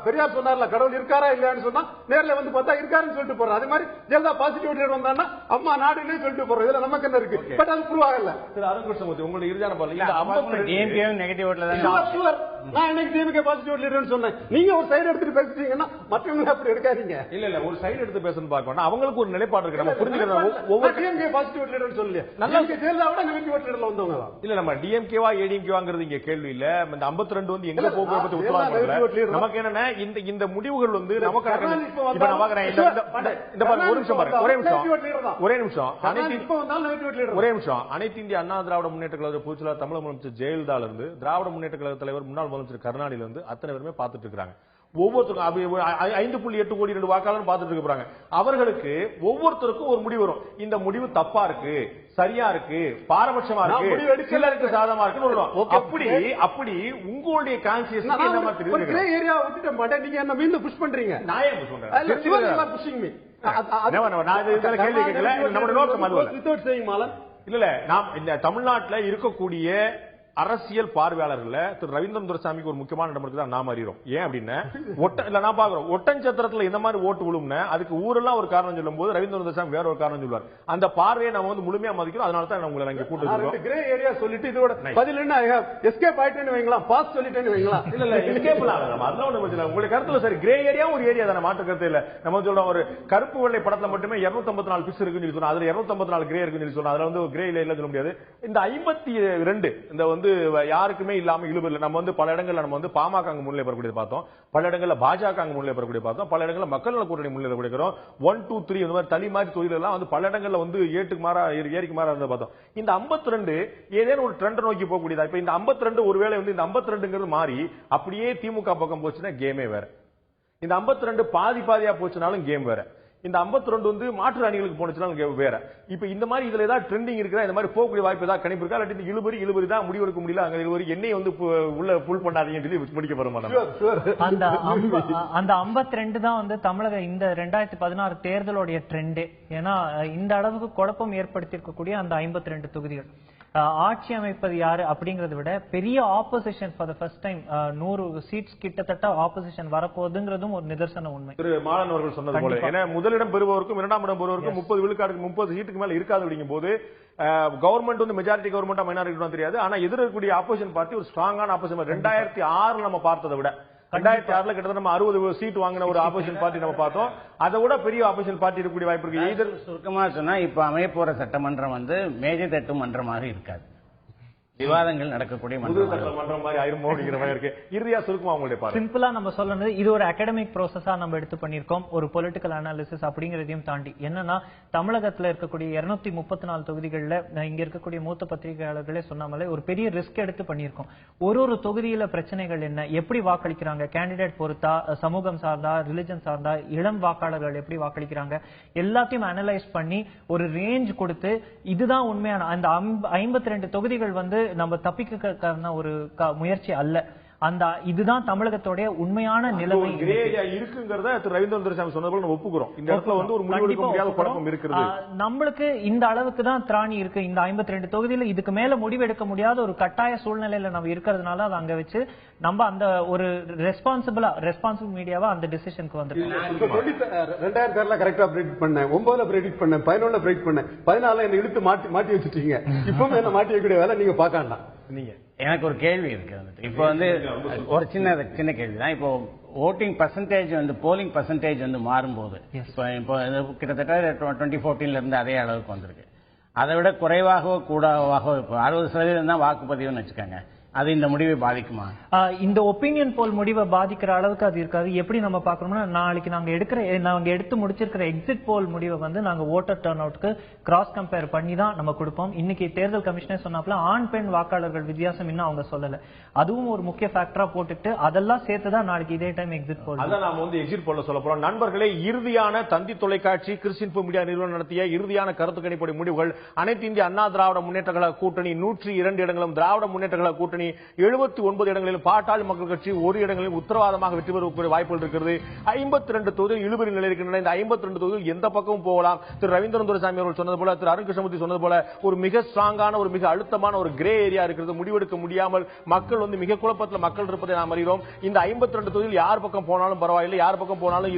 பெரியார் சொன்னார்ல, கடவுள் இருக்காரா இல்லையான்னு சொன்னா நேர்ல வந்து பார்த்தா இருக்காருன்னு சொல்லிட்டு போறோம். அதே மாதிரி ஜெயலலிதா பாசிட்டிவ் லீடர் வந்தாங்கன்னா அம்மா நாடுன்னு சொல்லிட்டு போறோம். இதுல நமக்கு என்ன இருக்கு? பட் அது ப்ரூவ் ஆகல. திரு அருண்கிருஷ்ணமூர்த்தி, உங்களுடைய இறுதியான பதில் இந்த 50 டிஎம்கே நெகட்டிவ் ஓட்ல தான். ஷூர், நான் இன்னைக்கு டிஎம்கே பாசிட்டிவ் லீடர்னு சொன்னேன். நீங்க ஒரு சைடு எடுத்துட்டு பேசிட்டீங்கன்னா மற்றவங்க அப்படி எடுக்காதீங்க. இல்ல ஒரு சைடு எடுத்து பேசணும் பார்க்கணும். அவங்களுக்கு ஒரு நிலைப்பாடு இருக்கு, நம்ம புரிஞ்சுக்கிறோம். ஒவ்வொரு டிஎம்கே பாசிட்டிவ் லீடர்னு சொல்லி நல்லா ஜெயலலிதாவோட நெகட்டிவ் லீடர்ல வந்தவங்க தான். இல்ல நம்ம டிஎம்கேவா ஏடிஎம்கேவாங்கிறது இங்க கேள்வி இல்ல. இந்த 52 வந்து எங்க போக பத்தி உத்தரவாதம் நமக்கு என்னன்னா இந்த முடிவுகள் வந்து நமக்கு ஒரே நிமிஷம் அனைத்து இந்திய அண்ணா திராவிட முன்னேற்ற கழக பொதுச்செயலாளர் தமிழக முதலமைச்சர் ஜெயலலிதா இருந்து திராவிட முன்னேற்ற கழக தலைவர் முன்னாள் முதலமைச்சர் கருணாநிதியில இருந்து அத்தனை பேருமே பார்த்துட்டு இருக்காங்க. ஒவ்வொருத்தருக்கும் 5.8 கோடி 2 வாக்காளர் பார்த்துட்டு இருக்காங்க. அவர்களுக்கு ஒவ்வொருத்தருக்கும் ஒரு முடிவு வரும். இந்த முடிவு தப்பா இருக்கு, சரியா இருக்கு, பாரபட்சமா இருக்கு, சிலருக்கு சாதமா இருக்கு. அப்படி உங்களுடைய கான்சியஸ் ஏரியா விட்டுட்ட மாட்டேன், நீங்க என்ன மீண்டும் புஷ் பண்றீங்க. நான் ஏன் சொல்றேன்? கேள்வி கேட்கல. நம்ம நோக்கம் அது இல்ல. நாம் இந்த தமிழ்நாட்டில் இருக்கக்கூடிய அரசியல் பார்வையாளர்கள் திரு ரவீந்திரன் துரைசாமிக்கு ஒரு முக்கியமான இடம் இருக்குதான் நாம் அறிகிறோம். ஏன் அப்படின்னா நான் பாக்குறோம் ஒட்டஞ்சத்திரத்துல இந்த மாதிரி ஓட்டு விழும்னா அதுக்கு ஊரெல்லாம் ஒரு காரணம் சொல்லும் போது ரவீந்திரன் துரைசாமி வேற ஒரு காரணம் சொல்லுவார். அந்த பார்வையை நம்ம வந்து முழுமையா மதிக்கிறோம். அதனால தான் உங்களை இங்க கூட்டு கிரே ஏரியா சொல்லிட்டு இதோட பதில் என்ன எஸ்கேப் ஆயிட்டேன்னு வைங்களா, பாஸ் சொல்லிட்டேன்னு வைங்களா. இல்ல எஸ்கேப் அதெல்லாம் ஒண்ணு பிரச்சனை. உங்களுக்கு கருத்துல சரி கிரே ஏரியா ஒரு ஏரியா தானே, மாற்று கருத்து இல்ல. நம்ம சொல்றோம் ஒரு கருப்பு வெள்ளை படத்துல மட்டுமே 254 பிஸ் இருக்குன்னு சொல்லி சொன்னா அதுல 254 கிரே இருக்குன்னு சொல்லி சொன்னா அதுல வந்து கிரே இல்ல சொல்ல முடியாது. இந்த 52 இந்த வந்து யாருக்குமே இல்லாம இழுபறில்லை. நம்ம வந்து பல இடங்கள்ல நம்ம வந்து பாமக முன்னிலை பெறக்கூடிய பார்த்தோம், பல இடங்கள்ல பாஜக முன்னிலை பெறக்கூடிய பார்த்தோம், பல இடங்கள்ல மக்கள் நல கூட்டணி முன்னிலை பெறக்கிறோம். 1, 2, 3 இந்த மாதிரி தனி மாதிரி தொழில் எல்லாம் வந்து பல இடங்கள்ல வந்து ஏட்டுக்கு மாறா ஏரிக்கு மாறா இருந்த பார்த்தோம். இந்த 52 ஏதேனும் ஒரு ட்ரெண்ட் நோக்கி போகக்கூடியதா? இப்ப இந்த 52 ஒருவேளை வந்து இந்த 52ங்கிறது மாறி அப்படியே திமுக பக்கம் போச்சுன்னா கேமே வேற. இந்த 52 பாதியா போச்சுனாலும் கேம் வேற. இந்த 52 வந்து மாற்று அணிகளுக்கு போனுச்சுனாலும் வேற. இப்ப இந்த மாதிரி இதுல ஏதாவது ட்ரெண்டிங் இருக்கா, இந்த மாதிரி போகக்கூடிய வாய்ப்பு ஏதாவது கணிப்பு இருக்கா? இல்லாட்டி இழுபறி தான் முடிவெடுக்க முடியல, அங்க இழுபறி என்னை வந்து உள்ள புல் பண்ணாதீங்கன்னு சொல்லி முடிக்க போறோம். அந்த 52 தான் வந்து தமிழக இந்த 2016 தேர்தலுடைய ட்ரெண்டே. ஏன்னா இந்த அளவுக்கு குழப்பம் ஏற்படுத்தி இருக்கக்கூடிய அந்த 52 தொகுதிகள் ஆட்சி அமைப்பது யாரு அப்படிங்கறத விட பெரிய opposition for the first time 100 seats கிட்டத்தட்ட ஆப்போசிஷன் வரப்போகுதுங்கிறதும் ஒரு நிதர்சன உண்மை. திரு மாலன் அவர்கள் சொன்னது போல ஏன்னா முதலிடம் பெறுபவருக்கும் இரண்டாம் இடம் பெறுவதற்கும் 30 விழுக்காடுக்கு 30 சீட்டுக்கு மேல இருக்காது. அப்படிங்கும் போது கவர்மெண்ட் வந்து மெஜாரிட்டி கவர்மெண்டா மைனாரிட்டி தெரியாது. ஆனா எதிர்க்கக்கூடிய ஆப்போசிஷன் பார்ட்டி ஒரு ஸ்ட்ராங்கான ஆப்போசிஷன். 2006 நம்ம பார்த்ததை விட 2006 கிட்டத்தட்ட நம்ம 60 சீட் வாங்கின ஒரு ஆப்போசிஷன் பார்ட்டி நம்ம பார்த்தோம். அதை விட பெரிய ஆப்போசிஷன் பார்ட்டி இருக்கக்கூடிய வாய்ப்பு இருக்கு. சுருக்கமா சொன்னா இப்ப அமைய போற சட்டமன்றம் வந்து மேஜை தட்டு மன்றமாக இருக்காது, விவாதங்கள் நடக்கக்கூடிய மன்றம் மாதிரி ஆயிரமோ இருக்கு. இறுதியா சுருக்கமா உங்களுடைய பார்வை. சிம்பிளா நம்ம சொல்லணும், இது ஒரு அகாடமிக் ப்ரோசஸா நம்ம எடுத்து பண்ணிருக்கோம். ஒரு பொலிட்டிக்கல் அனாலிசிஸ் அப்படிங்கறதையும் தாண்டி என்னன்னா தமிழகத்துல இருக்கக்கூடிய 234 தொகுதிகள்ல இங்க இருக்கக்கூடிய மூத்த பத்திரிகையாளர்களே சொன்னாமலே ஒரு பெரிய ரிஸ்க் எடுத்து பண்ணிருக்கோம். ஒரு தொகுதியில பிரச்சனைகள் என்ன, எப்படி வாக்களிக்கிறாங்க, கேண்டிடேட் பொறுத்தா, சமூகம் சார்ந்தா, ரிலிஜன் சார்ந்தா, இளம் வாக்காளர்கள் எப்படி வாக்களிக்கிறாங்க, எல்லாத்தையும் அனலைஸ் பண்ணி ஒரு ரேஞ்ச் கொடுத்து இதுதான் உண்மையான அந்த 52 தொகுதிகள் வந்து நம்ம தப்பிக்க ஒரு முயற்சி அல்ல. அந்த இதுதான் தமிழகத்தோட உண்மையான நிலைமை இருக்குங்கிறத திரு ரவீந்திரன் துரைசாமி சொன்னது போல ஒப்புக்கிறோம். இந்த இடத்துல வந்து ஒரு முடிவெடுக்க முடியாத குழப்பம் இருக்குது. நம்மளுக்கு இந்த அளவுக்கு தான் திராணி இருக்கு. இந்த 52 தொகுதியில இதுக்கு மேல முடிவெடுக்க முடியாத ஒரு கட்டாய சூழ்நிலையில நம்ம இருக்கிறதுனால அதை அங்க வச்சு நம்ம அந்த ஒரு ரெஸ்பான்சிபிள் மீடியாவா அந்த டிசிஷனுக்கு வந்துட்டோம். 2006 கரெக்டா பிரெடிக்ட் பண்ணேன், 9ல பிரெடிக்ட் பண்ணேன், 11ல பிரெடிக்ட் பண்ணேன், 14ல என்ன இழுத்து மாட்டி வச்சுட்டீங்க. இப்பவும் என்ன மாட்டி வைக்கக்கூடிய வேலை நீங்க பாக்கலாம். நீங்க எனக்கு ஒரு கேள்வி இருக்கு. இப்போ வந்து ஒரு சின்ன கேள்விதான். இப்போ ஓட்டிங் பர்சன்டேஜ் வந்து போலிங் பர்சன்டேஜ் வந்து மாறும்போது இப்போ கிட்டத்தட்ட 2014 இருந்து அதே அளவுக்கு வந்திருக்கு. அதை விட குறைவாகவோ கூடவாகவோ இப்போ 60% தான் வாக்குப்பதிவுன்னு வச்சுக்கோங்க, அது இந்த முடிவை பாதிக்குமா? இந்த ஒப்பீனியன் போல் முடிவை பாதிக்கிற அளவுக்கு அது இருக்காது. எப்படி நம்ம பாக்கணும்னா நாளைக்கு நாங்க எடுத்து முடிச்சிருக்கிற எக்ஸிட் போல் முடிவை வந்து நாங்க ஓட்டர் டர்ன் அவுட்க்கு கிராஸ் கம்பேர் பண்ணி தான் நம்ம கொடுப்போம். இன்னைக்கு தேர்தல் கமிஷனர் சொன்னாப்ல ஆண் பெண் வாக்காளர்கள் வித்தியாசம் இன்னும் அவங்க சொல்லல, அதுவும் ஒரு முக்கிய ஃபேக்டரா போட்டுட்டு அதெல்லாம் சேர்த்துதான் நாளைக்கு இதே டைம் எக்ஸிட் போல் அதான் நாம வந்து எக்ஸிட் போல்ல சொல்ல போறோம். நண்பர்களே, இறுதியான தந்தி தொலைக்காட்சி கிறிஸ்டின் மீடியா நிறுவனம் நடத்திய இறுதியான கருத்து கணிப்படி முடிவுகள் அனைத்து இந்திய அண்ணா திராவிட முன்னேற்ற கழக கூட்டணி 102 இடங்களும், திராவிட முன்னேற்ற கழக கூட்டணி 79 இடங்களிலும், பாட்டாளி மக்கள் கட்சி ஒரு இடங்களிலும் உத்தரவாதமாக வெற்றி பெறக்கூடிய வாய்ப்புகள் இருக்கிறது. 52 தொகுதிகள் இழுபறி நிலை இருக்கின்றன. இந்த 52 தொகுதிகள் எந்த பக்கமும் போகலாம். திரு ரவீந்திரன் துரைசாமி அவர்கள் சொன்னது போல, திரு அருண்கிருஷ்ணமூர்த்தி சொன்னது போல ஒரு மிக ஸ்ட்ராங்கான ஒரு மிக அழுத்தமான ஒரு கிரே ஏரியா இருக்கிறது. முடிவெடுக்க முடியாமல் மக்கள் வந்து மிக குழப்பத்தில் மக்கள் இருப்பதை நாம் அறிகிறோம். இந்த 52 தொகுதியில் யார் பக்கம் போனாலும் பரவாயில்லை, யார் பக்கம் போனாலும்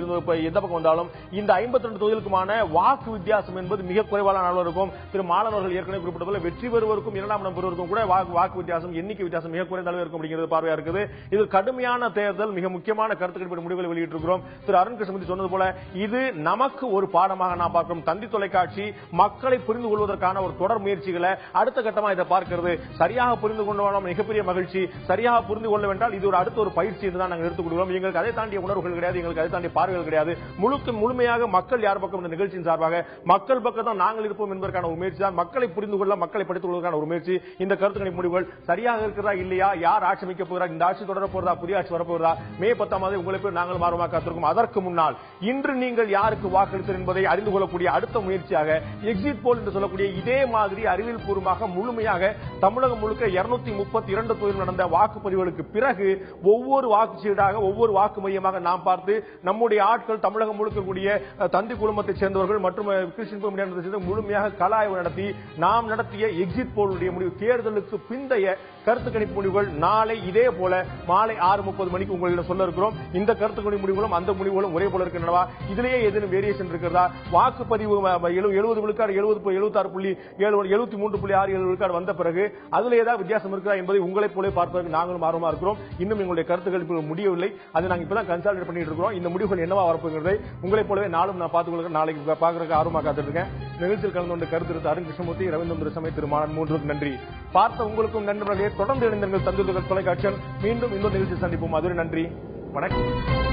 எந்த பக்கம் வந்தாலும் இந்த 52 தொகுதிகளுக்குமான வாக்கு வித்தியாசம் என்பது மிக குறைவான அளவு இருக்கும். திரு மாலன் அவர்கள் ஏற்கனவே குறிப்பிட்ட போல வெற்றி பெறுவதற்கும் இரண்டாம் இடம் பெறுவதற்கும் கூட வாக்கு வித்தியாசம் எண்ணிக்கை வித்தியாசம் மிக குறைந்த அளவு இருக்கும் அப்படிங்கிறது பார்வையா இருக்குது. இது கடுமையான தேர்தல், மிக முக்கியமான கருத்துக்கள் முடிவுகளை வெளியிட்டிருக்கிறோம். திரு அருண்கிருஷ்ணமூர்த்தி சொன்னது போல இது நமக்கு ஒரு பாடமாக நாம் பார்க்கிறோம். தந்தி தொலைக்காட்சி மக்களை புரிந்து கொள்வதற்கான ஒரு தொடர் முயற்சிகளை அடுத்த கட்டமாக இதை பார்க்கிறது. சரியாக புரிந்து கொண்டாலும் மிகப்பெரிய மகிழ்ச்சி, சரியாக புரிந்து கொள்ள வேண்டால் இது ஒரு அடுத்த ஒரு பயிற்சி என்று தான் நாங்கள் எடுத்துக்கொள்கிறோம். எங்களுக்கு அதை தாண்டிய உணர்வுகள் கிடையாது, எங்களுக்கு அதை தாண்டிய பார்வைகள் கிடையாது. முழுமையாக மக்கள் யார் பக்கம் இந்த நிகழ்ச்சியின் சார்பாக மக்கள் பக்கம் தான் நாங்கள் இருப்போம் என்பதற்கான ஒரு முயற்சி தான். மக்களை புரிந்து கொள்ள, மக்களை படித்துக் கொள்வதற்கான ஒரு முயற்சி. இந்த கருத்து கணிப்பு முடிவுகள் சரியாக இருக்கிறது இருக்கிறதா இல்லையா, யார் ஆட்சி அமைக்க போகிறார், இந்த ஆட்சி தொடர போறதா, புதிய ஆட்சி வரப்போகிறதா, மே 10 உங்களை போய் நாங்கள் ஆர்வமாக காத்திருக்கோம். அதற்கு முன்னால் இன்று நீங்கள் யாருக்கு வாக்களித்தீர்கள் என்பதை அறிந்து கொள்ளக்கூடிய அடுத்த முயற்சியாக எக்ஸிட் போல் என்று சொல்லக்கூடிய இதே மாதிரி அறிவியல் பூர்வமாக முழுமையாக தமிழகம் முழுக்க 232 தொகுதியில் நடந்த வாக்குப்பதிவுகளுக்கு பிறகு ஒவ்வொரு வாக்குச்சீடாக ஒவ்வொரு வாக்கு மையமாக நாம் பார்த்து நம்முடைய ஆட்கள் தமிழகம் முழுக்க கூடிய தந்தி குழுமத்தைச் சேர்ந்தவர்கள் மற்றும் கிறிஸ்டியன் முழுமையாக கள ஆய்வு நடத்தி நாம் நடத்திய எக்ஸிட் போலுடைய முடிவு, தேர்தலுக்கு பிந்தைய கருத்து கணிப்பு முடிவுகள் நாளை இதே போல மாலை 6:30 மணிக்கு உங்களிடம் சொல்ல இருக்கிறோம். இந்த கருத்து கணிப்பு முடிவுகளும் அந்த முடிவுகளும் ஒரே போல இருக்கின்றனவா, இதிலேயே ஏதேனும் வேரியேஷன் இருக்கிறதா, வாக்குப்பதிவு 70 விழுக்காடு 73.67 விழுக்காடு வந்த பிறகு அதுல ஏதாவது வித்தியாசம் இருக்கிறதா என்பதை உங்களைப் போல பார்ப்பதற்கு நாங்களும் ஆர்வமா இருக்கிறோம். இன்னும் எங்களுடைய கருத்துக்கள் இப்போ முடியவில்லை, அதை நாங்கள் இப்பதான் கன்சால்டேட் பண்ணிட்டு இருக்கிறோம். இந்த முடிவுகள் என்னவா வரப்போகிறதை உங்களைப் போலவே நாளும் நான் பார்த்துக் கொள்கிறேன். நாளைக்கு பார்க்கறதுக்கு ஆர்வமாக காத்திருக்கேன். நிகழ்ச்சியில் கலந்து கொண்ட கருத்து அருண் கிருஷ்ணமூர்த்தி, ரவீந்திர சமய திருமான் 3 நன்றி. பார்த்த உங்களுக்கும் நண்பர்களே, தொடர்ந்து இணைந்தீர்கள் தந்துதல் தொலைக்காட்சியில். மீண்டும் இன்னொரு நிகழ்ச்சி சந்திப்போம். அதுவரை நன்றி, வணக்கம்.